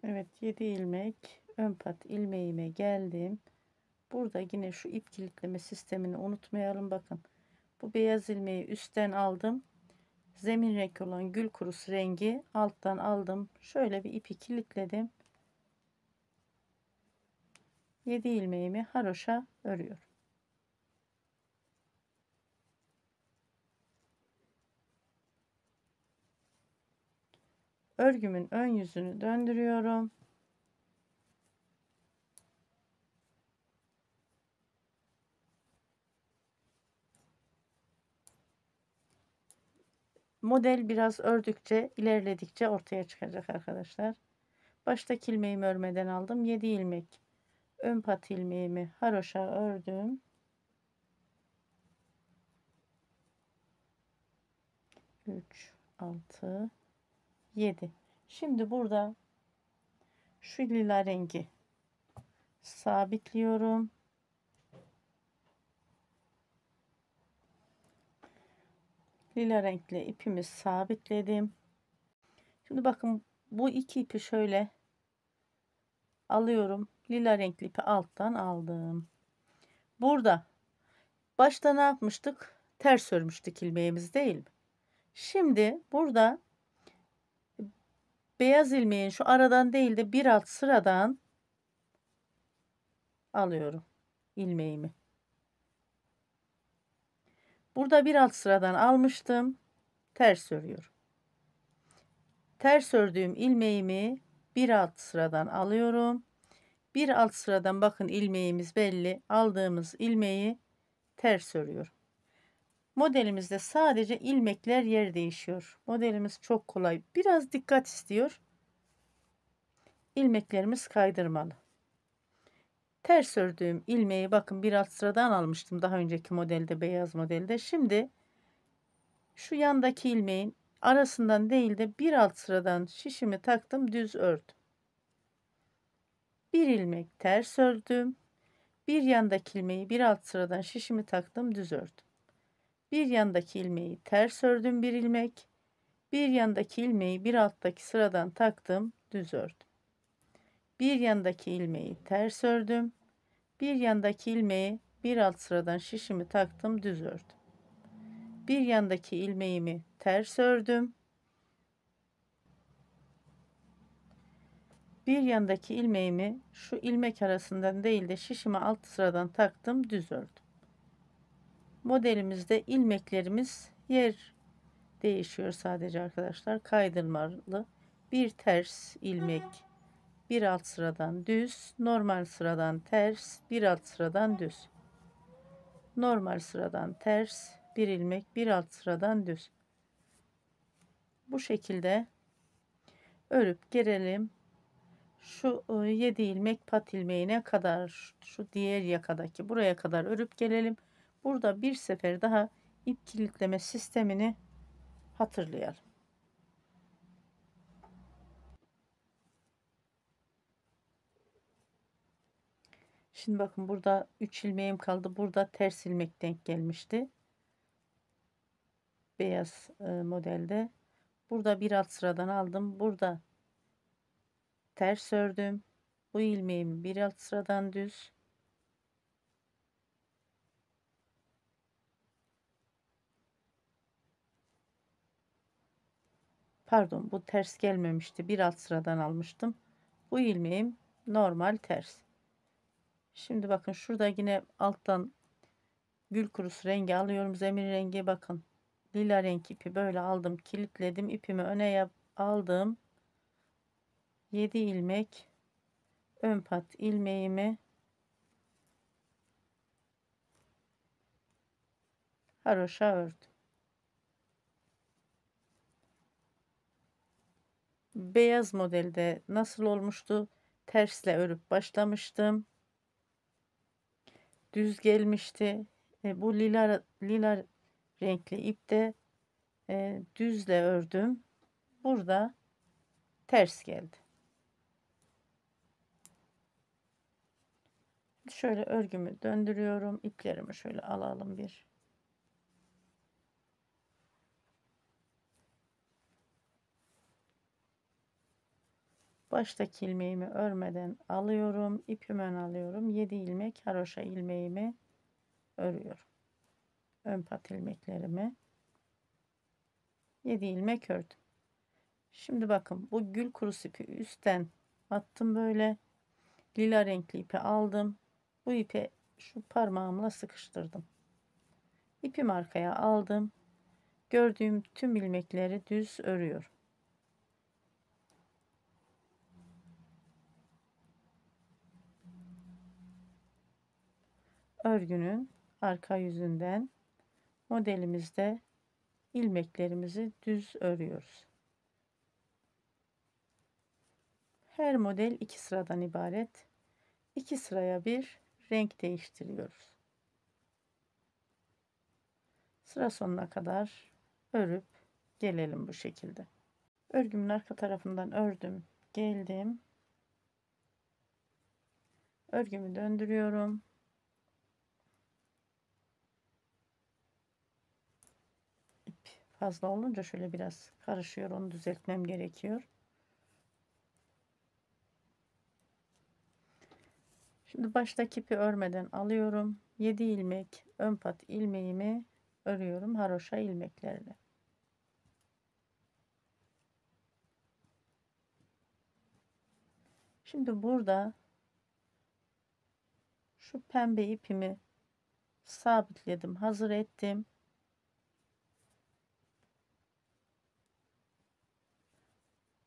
S1: Evet, 7 ilmek ön pat ilmeğime geldim. Burada yine şu ip kilitleme sistemini unutmayalım. Bakın, bu beyaz ilmeği üstten aldım. Zemin renk olan gül kurusu rengi alttan aldım. Şöyle bir ipi kilitledim. 7 ilmeğimi haroşa örüyorum. Örgümün ön yüzünü döndürüyorum. Model biraz ördükçe, ilerledikçe ortaya çıkacak arkadaşlar. Baştaki ilmeğimi örmeden aldım. 7 ilmek ön pat ilmeğimi haroşa ördüm. 3, 6, 7. Şimdi burada şu lila rengi sabitliyorum. Lila renkli ipimi sabitledim. Şimdi bakın, bu iki ipi şöyle alıyorum. Lila renkli ipi alttan aldım. Burada başta ne yapmıştık? Ters örmüştük ilmeğimiz, değil mi? Şimdi burada beyaz ilmeğin şu aradan değil de bir alt sıradan alıyorum ilmeğimi. Burada bir alt sıradan almıştım. Ters örüyorum. Ters ördüğüm ilmeğimi bir alt sıradan alıyorum. Bir alt sıradan, bakın ilmeğimiz belli. Aldığımız ilmeği ters örüyorum. Modelimizde sadece ilmekler yer değişiyor. Modelimiz çok kolay. Biraz dikkat istiyor. İlmeklerimiz kaydırmalı. Ters ördüğüm ilmeği bakın bir alt sıradan almıştım daha önceki modelde, beyaz modelde. Şimdi şu yandaki ilmeğin arasından değil de bir alt sıradan şişimi taktım, düz ördüm. Bir ilmek ters ördüm. Bir yandaki ilmeği bir alt sıradan şişimi taktım, düz ördüm. Bir yandaki ilmeği ters ördüm, bir ilmek. Bir yandaki ilmeği bir alttaki sıradan taktım, düz ördüm. Bir yandaki ilmeği ters ördüm. Bir yandaki ilmeği bir alt sıradan şişimi taktım, düz ördüm. Bir yandaki ilmeğimi ters ördüm. Bir yandaki ilmeğimi şu ilmek arasından değil de şişimi alt sıradan taktım, düz ördüm. Modelimizde ilmeklerimiz yer değişiyor sadece arkadaşlar. Kaydırmalı. Bir ters ilmek bir alt sıradan düz, normal sıradan ters, bir alt sıradan düz. Normal sıradan ters, bir ilmek bir alt sıradan düz. Bu şekilde örüp gelelim. Şu 7 ilmek pat ilmeğine kadar, şu diğer yakadaki buraya kadar örüp gelelim. Burada bir sefer daha ip kilitleme sistemini hatırlayalım. Şimdi bakın, burada 3 ilmeğim kaldı. Burada ters ilmek denk gelmişti. Beyaz modelde. Burada bir alt sıradan aldım. Burada ters ördüm. Bu ilmeğimi bir alt sıradan düz. Pardon, bu ters gelmemişti. Bir alt sıradan almıştım. Bu ilmeğim normal ters. Şimdi bakın, şurada yine alttan gül kurusu rengi alıyorum. Zemin rengi, bakın. Lila renk ipi böyle aldım. Kilitledim. İpimi öne aldım. 7 ilmek ön pat ilmeğimi haroşa ördüm. Beyaz modelde nasıl olmuştu? Tersle örüp başlamıştım. Düz gelmişti. Bu lila renkli ipte düzle ördüm. Burada ters geldi. Şöyle örgümü döndürüyorum. İplerimi şöyle alalım bir. Baştaki ilmeğimi örmeden alıyorum. İpimi ön alıyorum. 7 ilmek haroşa ilmeğimi örüyorum. Ön pat ilmeklerimi 7 ilmek ördüm. Şimdi bakın bu gül kurusu ipi üstten attım böyle. Lila renkli ipi aldım. Bu ipi şu parmağımla sıkıştırdım. İpimi arkaya aldım. Gördüğüm tüm ilmekleri düz örüyorum. Örgünün arka yüzünden modelimizde ilmeklerimizi düz örüyoruz. Her model 2 sıradan ibaret. 2 sıraya bir renk değiştiriyoruz. Sıra sonuna kadar örüp gelelim bu şekilde. Örgümün arka tarafından ördüm, geldim. Örgümü döndürüyorum. İp fazla olunca şöyle biraz karışıyor, onu düzeltmem gerekiyor. Şimdi baştaki ipi örmeden alıyorum. 7 ilmek ön pat ilmeğimi örüyorum haroşa ilmeklerle. Şimdi burada şu pembe ipimi sabitledim, hazır ettim.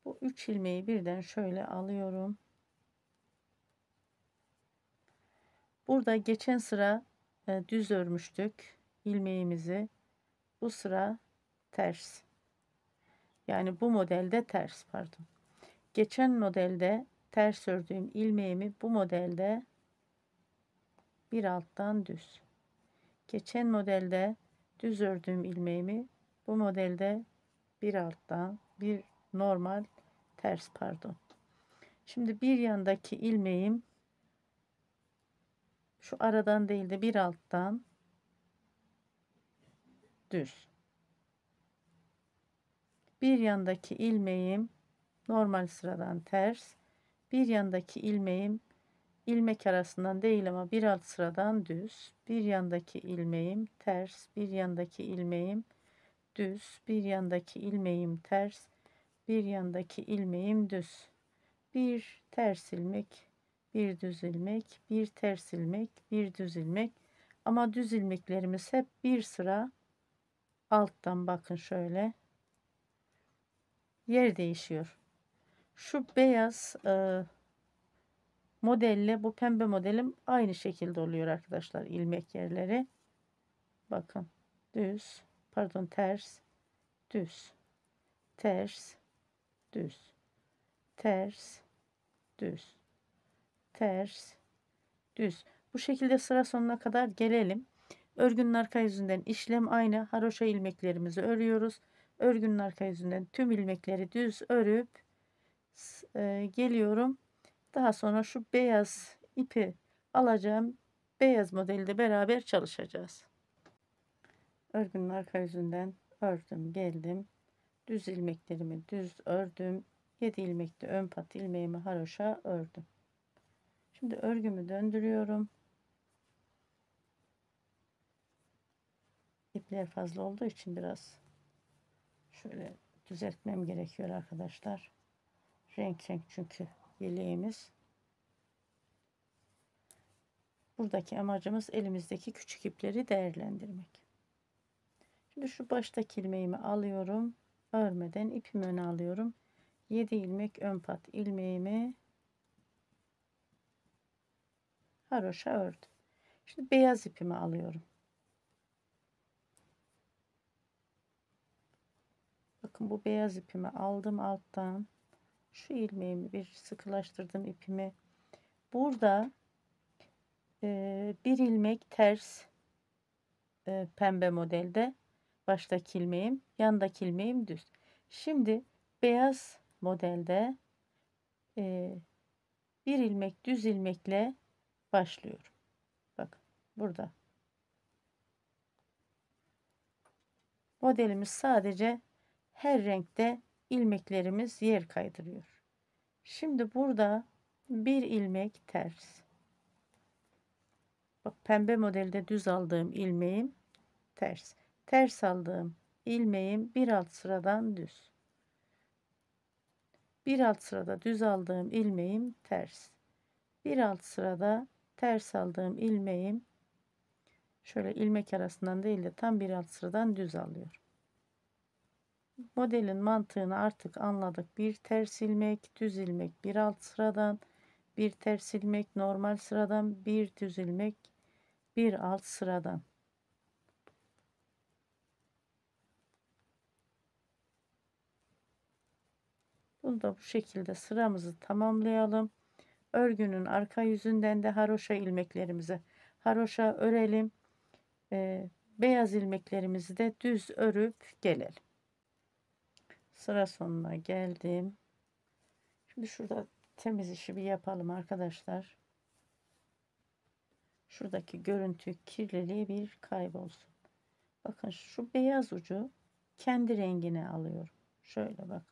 S1: Bu 3 ilmeği birden şöyle alıyorum. Burada geçen sıra düz örmüştük ilmeğimizi. Bu sıra ters. Yani bu modelde ters, pardon. Geçen modelde ters ördüğüm ilmeğimi bu modelde bir alttan düz. Geçen modelde düz ördüğüm ilmeğimi bu modelde bir alttan bir normal ters, pardon. Şimdi bir yandaki ilmeğim şu aradan değil de bir alttan düz. Bir yandaki ilmeğim normal sıradan ters. Bir yandaki ilmeğim ilmek arasından değil ama bir alt sıradan düz. Bir yandaki ilmeğim ters. Bir yandaki ilmeğim düz. Bir yandaki ilmeğim ters. Bir yandaki ilmeğim düz. Bir ters ilmek, bir düz ilmek, bir ters ilmek, bir düz ilmek. Ama düz ilmeklerimiz hep bir sıra alttan, bakın şöyle yer değişiyor. Şu beyaz modelle bu pembe modelim aynı şekilde oluyor arkadaşlar, ilmek yerleri. Bakın düz, pardon ters, düz, ters, düz, ters, düz, ters, düz. Bu şekilde sıra sonuna kadar gelelim. Örgünün arka yüzünden işlem aynı. Haroşa ilmeklerimizi örüyoruz. Örgünün arka yüzünden tüm ilmekleri düz örüp geliyorum. Daha sonra şu beyaz ipi alacağım. Beyaz modelde beraber çalışacağız. Örgünün arka yüzünden ördüm, geldim. Düz ilmeklerimi düz ördüm. 7 ilmekli ön pat ilmeğimi haroşa ördüm. Şimdi örgümü döndürüyorum. İpler fazla olduğu için biraz şöyle düzeltmem gerekiyor arkadaşlar. Renk renk çünkü yeleğimiz. Buradaki amacımız elimizdeki küçük ipleri değerlendirmek. Şimdi şu baştaki ilmeğimi alıyorum. Örmeden ipimi öne alıyorum. 7 ilmek ön pat ilmeğimi haroşa ördüm. Şimdi beyaz ipimi alıyorum. Bakın bu beyaz ipimi aldım alttan. Şu ilmeğimi bir sıkılaştırdım ipimi. Burada bir ilmek ters, pembe modelde baştaki ilmeğim, yandaki ilmeğim düz. Şimdi beyaz modelde bir ilmek düz ilmekle başlıyorum. Bakın burada. Modelimiz sadece her renkte ilmeklerimiz yer kaydırıyor. Şimdi burada bir ilmek ters. Bak, pembe modelde düz aldığım ilmeğim ters. Ters aldığım ilmeğim bir alt sıradan düz. Bir alt sırada düz aldığım ilmeğim ters. Bir alt sırada ters aldığım ilmeğim şöyle ilmek arasından değil de tam bir alt sıradan düz alıyorum. Modelin mantığını artık anladık. Bir ters ilmek, düz ilmek bir alt sıradan, bir ters ilmek normal sıradan, bir düz ilmek bir alt sıradan. Bunu da bu şekilde sıramızı tamamlayalım. Örgünün arka yüzünden de haroşa ilmeklerimizi haroşa örelim. Beyaz ilmeklerimizi de düz örüp gelelim. Sıra sonuna geldim. Şimdi şurada temiz işi bir yapalım arkadaşlar. Şuradaki görüntü kirliliği bir kaybolsun. Bakın şu beyaz ucu kendi rengine alıyorum. Şöyle bak.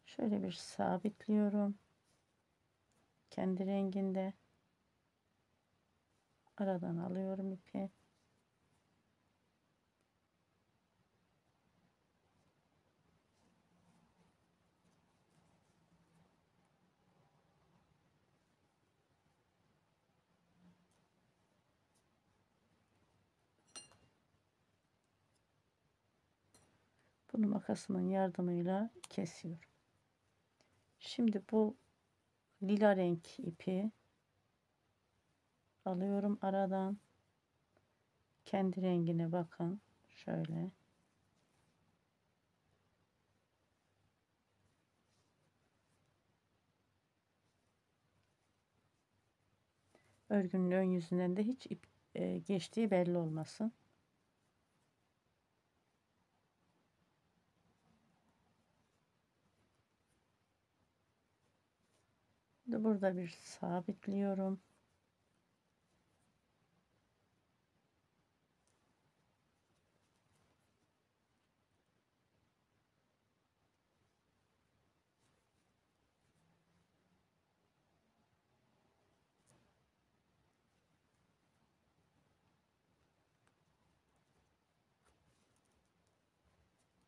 S1: Şöyle bir sabitliyorum. Kendi renginde. Aradan alıyorum ipi. Bunu makasımın yardımıyla kesiyorum. Şimdi bu lila renk ipi alıyorum aradan. Kendi rengine bakın. Şöyle. Örgünün ön yüzünden de hiç ip geçtiği belli olmasın. Şimdi burada bir sabitliyorum.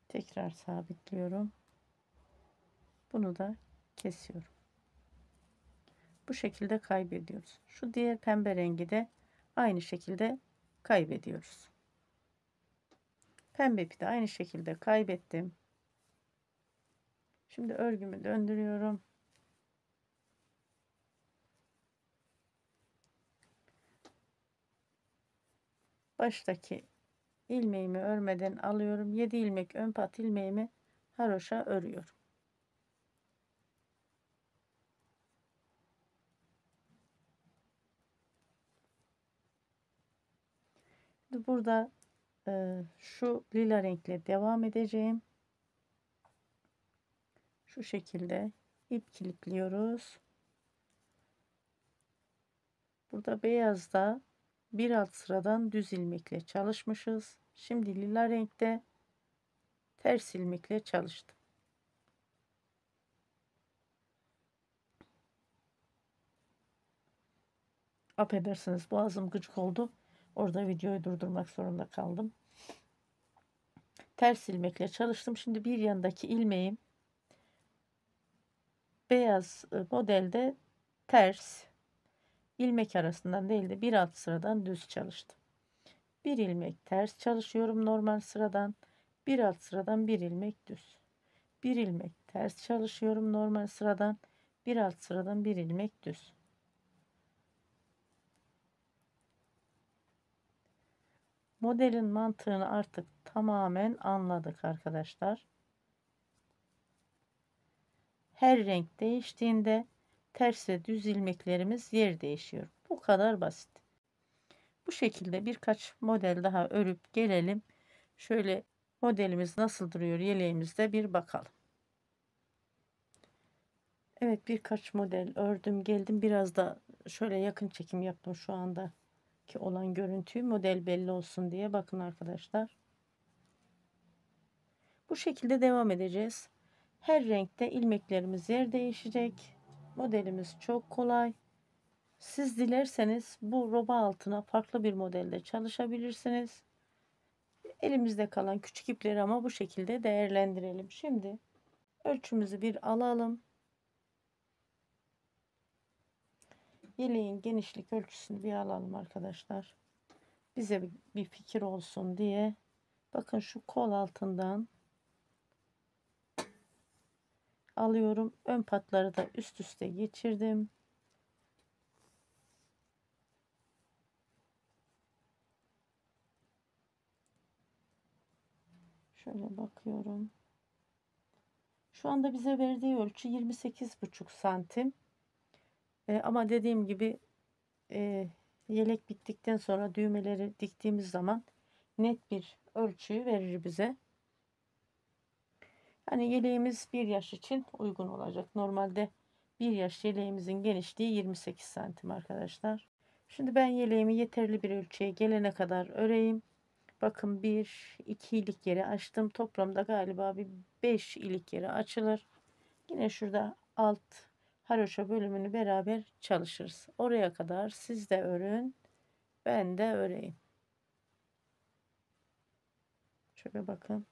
S1: Tekrar sabitliyorum. Bunu da kesiyorum. Bu şekilde kaybediyoruz. Şu diğer pembe rengi de aynı şekilde kaybediyoruz. Pembe ipi de aynı şekilde kaybettim. Şimdi örgümü döndürüyorum. Baştaki ilmeğimi örmeden alıyorum. 7 ilmek ön pat ilmeğimi haroşa örüyorum. Şimdi burada şu lila renkle devam edeceğim. Şu şekilde ip kilipliyoruz. Burada beyazda bir alt sıradan düz ilmekle çalışmışız. Şimdi lila renkte ters ilmekle çalıştım. Affedersiniz, boğazım gıcık oldu. Orada videoyu durdurmak zorunda kaldım. Ters ilmekle çalıştım. Şimdi bir yandaki ilmeğim beyaz modelde ters ilmek arasından değil de bir alt sıradan düz çalıştım. Bir ilmek ters çalışıyorum normal sıradan. Bir alt sıradan bir ilmek düz. Bir ilmek ters çalışıyorum normal sıradan. Bir alt sıradan bir ilmek düz. Modelin mantığını artık tamamen anladık arkadaşlar. Her renk değiştiğinde ters ve düz ilmeklerimiz yer değişiyor. Bu kadar basit. Bu şekilde birkaç model daha örüp gelelim. Şöyle modelimiz nasıl duruyor yeleğimizde bir bakalım. Evet, birkaç model ördüm geldim. Biraz da şöyle yakın çekim yaptım şu anda ki olan görüntüyü model belli olsun diye. Bakın arkadaşlar. Bu şekilde devam edeceğiz. Her renkte ilmeklerimiz yer değişecek. Modelimiz çok kolay. Siz dilerseniz bu roba altına farklı bir modelde çalışabilirsiniz. Elimizde kalan küçük ipleri ama bu şekilde değerlendirelim. Şimdi ölçümüzü bir alalım. Yeleğin genişlik ölçüsünü bir alalım arkadaşlar. Bize bir fikir olsun diye. Bakın şu kol altından alıyorum. Ön patları da üst üste geçirdim. Şöyle bakıyorum. Şu anda bize verdiği ölçü 28,5 santim. Ama dediğim gibi yelek bittikten sonra düğmeleri diktiğimiz zaman net bir ölçüyü verir bize. Hani yeleğimiz 1 yaş için uygun olacak. Normalde 1 yaş yeleğimizin genişliği 28 santim arkadaşlar. Şimdi ben yeleğimi yeterli bir ölçüye gelene kadar öreyim. Bakın 1-2 ilik yeri açtım. Toplamda galiba bir 5 ilik yeri açılır. Yine şurada alt haroşa bölümünü beraber çalışırız. Oraya kadar siz de örün, ben de öreyim. Şöyle bakın.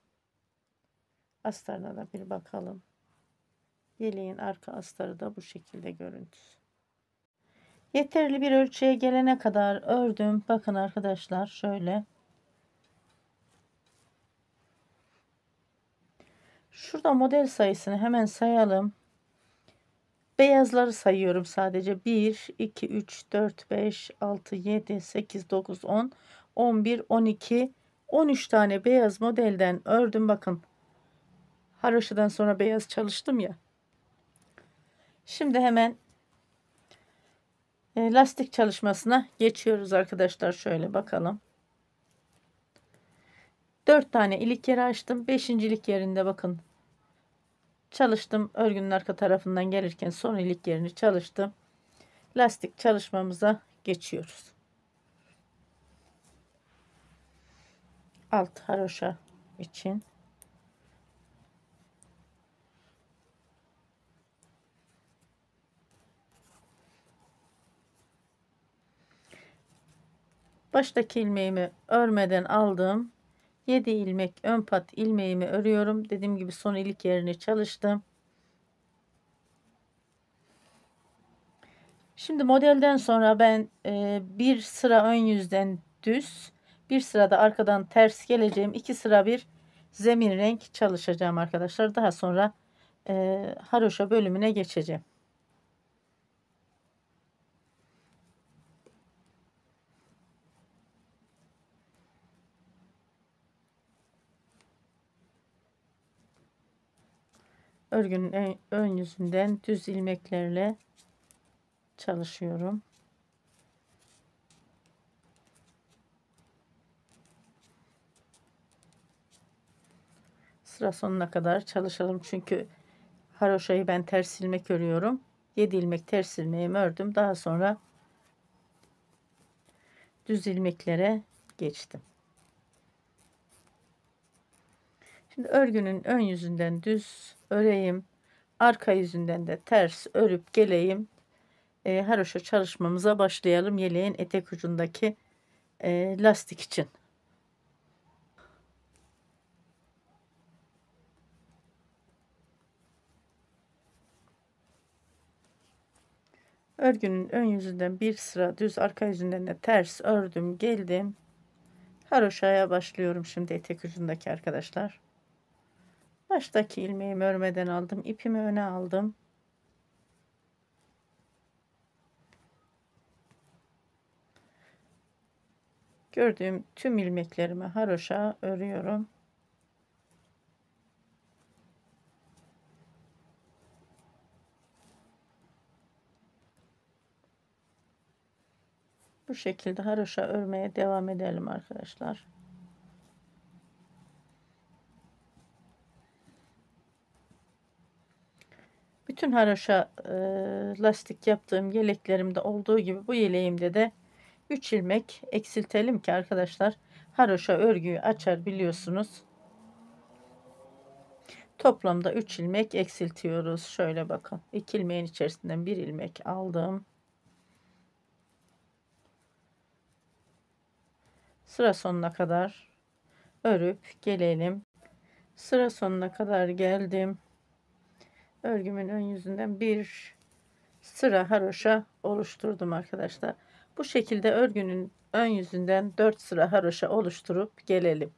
S1: Astarına da bir bakalım. Yeleğin arka astarı da bu şekilde görüntüsü. Yeterli bir ölçüye gelene kadar ördüm. Bakın arkadaşlar şöyle. Şurada model sayısını hemen sayalım. Beyazları sayıyorum sadece. 1, 2, 3, 4, 5, 6, 7, 8, 9, 10, 11, 12, 13 tane beyaz modelden ördüm. Bakın. Haroşadan sonra beyaz çalıştım ya. Şimdi hemen lastik çalışmasına geçiyoruz arkadaşlar. Şöyle bakalım. 4 tane ilik yeri açtım. 5. ilik yerinde bakın. Çalıştım. Örgünün arka tarafından gelirken son ilik yerini çalıştım. Lastik çalışmamıza geçiyoruz. Alt haroşa için. Baştaki ilmeğimi örmeden aldım. 7 ilmek ön pat ilmeğimi örüyorum. Dediğim gibi son ilik yerini çalıştım. Şimdi modelden sonra ben bir sıra ön yüzden düz, bir sırada arkadan ters geleceğim. 2 sıra bir zemin renk çalışacağım arkadaşlar. Daha sonra haroşa bölümüne geçeceğim. Örgünün ön yüzünden düz ilmeklerle çalışıyorum. Sıra sonuna kadar çalışalım çünkü haroşayı ben ters ilmek örüyorum. 7 ilmek ters ilmeğimi ördüm. Daha sonra düz ilmeklere geçtim. Şimdi örgünün ön yüzünden düz öreyim. Arka yüzünden de ters örüp geleyim. Haroşa çalışmamıza başlayalım. Yeleğin etek ucundaki lastik için. Örgünün ön yüzünden bir sıra düz, arka yüzünden de ters ördüm geldim. Haroşaya başlıyorum şimdi etek ucundaki arkadaşlar. Baştaki ilmeğimi örmeden aldım. İpimi öne aldım. Gördüğüm tüm ilmeklerimi haroşa örüyorum. Bu şekilde haroşa örmeye devam edelim arkadaşlar. Bütün haroşa lastik yaptığım yeleklerimde olduğu gibi bu yeleğimde de 3 ilmek eksiltelim ki arkadaşlar haroşa örgüyü açar biliyorsunuz. Toplamda 3 ilmek eksiltiyoruz. Şöyle bakın. 2 ilmeğin içerisinden 1 ilmek aldım. Sıra sonuna kadar örüp gelelim. Sıra sonuna kadar geldim. Örgümün ön yüzünden bir sıra haroşa oluşturdum arkadaşlar. Bu şekilde örgünün ön yüzünden 4 sıra haroşa oluşturup gelelim.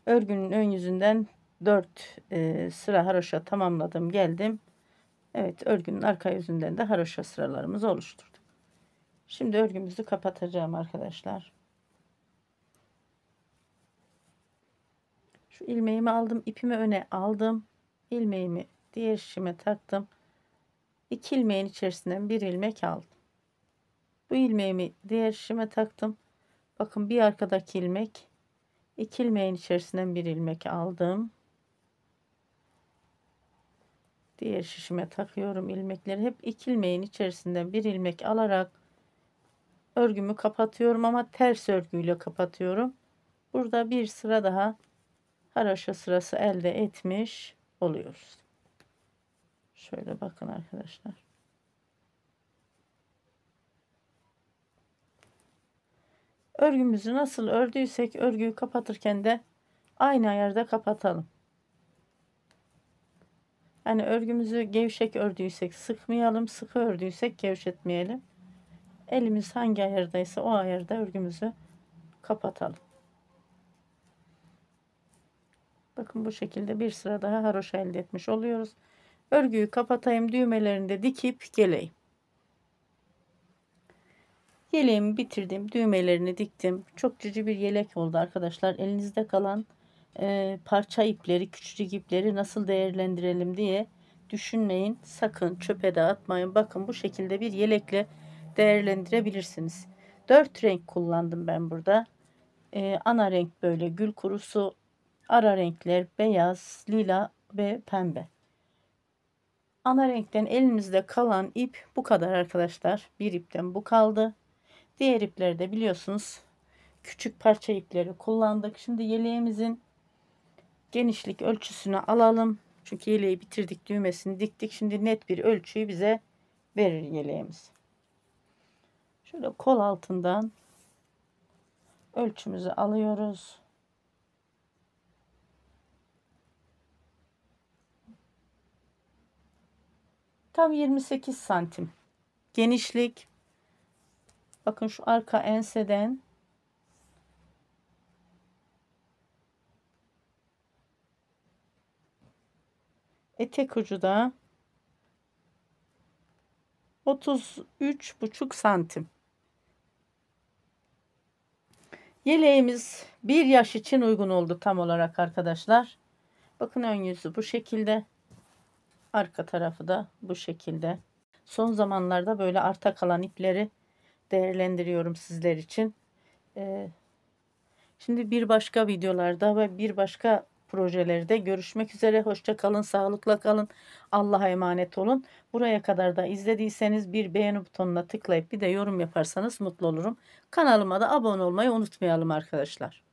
S1: Örgünün ön yüzünden 4 sıra haroşa tamamladım, geldim. Evet, örgünün arka yüzünden de haroşa sıralarımızı oluşturduk. Şimdi örgümüzü kapatacağım arkadaşlar. Şu ilmeğimi aldım, ipimi öne aldım, ilmeğimi diğer şişime taktım. 2 ilmeğin içerisinden 1 ilmek aldım. Bu ilmeğimi diğer şişime taktım. Bakın bir arkadaki ilmek, 2 ilmeğin içerisinden 1 ilmek aldım. Diğer şişime takıyorum ilmekleri. Hep 2 ilmeğin içerisinden 1 ilmek alarak örgümü kapatıyorum ama ters örgüyle kapatıyorum. Burada bir sıra daha haroşa sırası elde etmiş oluyoruz. Şöyle bakın arkadaşlar. Örgümüzü nasıl ördüysek örgüyü kapatırken de aynı ayarda kapatalım. Yani örgümüzü gevşek ördüysek sıkmayalım, sıkı ördüysek gevşetmeyelim. Elimiz hangi ayardaysa o ayarda örgümüzü kapatalım. Bakın bu şekilde bir sıra daha haroşa elde etmiş oluyoruz. Örgüyü kapatayım, düğmelerini de dikip geleyim. Yeleğimi bitirdim, düğmelerini diktim. Çok cici bir yelek oldu arkadaşlar. Elinizde kalan parça ipleri, küçücük ipleri nasıl değerlendirelim diye düşünmeyin. Sakın çöpe de atmayın. Bakın bu şekilde bir yelekle değerlendirebilirsiniz. 4 renk kullandım ben burada. Ana renk böyle gül kurusu, ara renkler beyaz, lila ve pembe. Ana renkten elimizde kalan ip bu kadar arkadaşlar. Bir ipten bu kaldı. Diğer ipleri de biliyorsunuz küçük parça ipleri kullandık. Şimdi yeleğimizin genişlik ölçüsünü alalım. Çünkü yeleği bitirdik, düğmesini diktik. Şimdi net bir ölçüyü bize verir yeleğimiz. Şöyle kol altından ölçümüzü alıyoruz. Tam 28 santim genişlik. Bakın şu arka enseden etek ucu da 33,5 santim. Yeleğimiz 1 yaş için uygun oldu tam olarak arkadaşlar. Bakın ön yüzü bu şekilde. Arka tarafı da bu şekilde. Son zamanlarda böyle arta kalan ipleri değerlendiriyorum sizler için. Şimdi bir başka videolarda ve bir başka projelerde görüşmek üzere. Hoşça kalın, sağlıkla kalın. Allah'a emanet olun. Buraya kadar da izlediyseniz bir beğeni butonuna tıklayıp bir de yorum yaparsanız mutlu olurum. Kanalıma da abone olmayı unutmayalım arkadaşlar.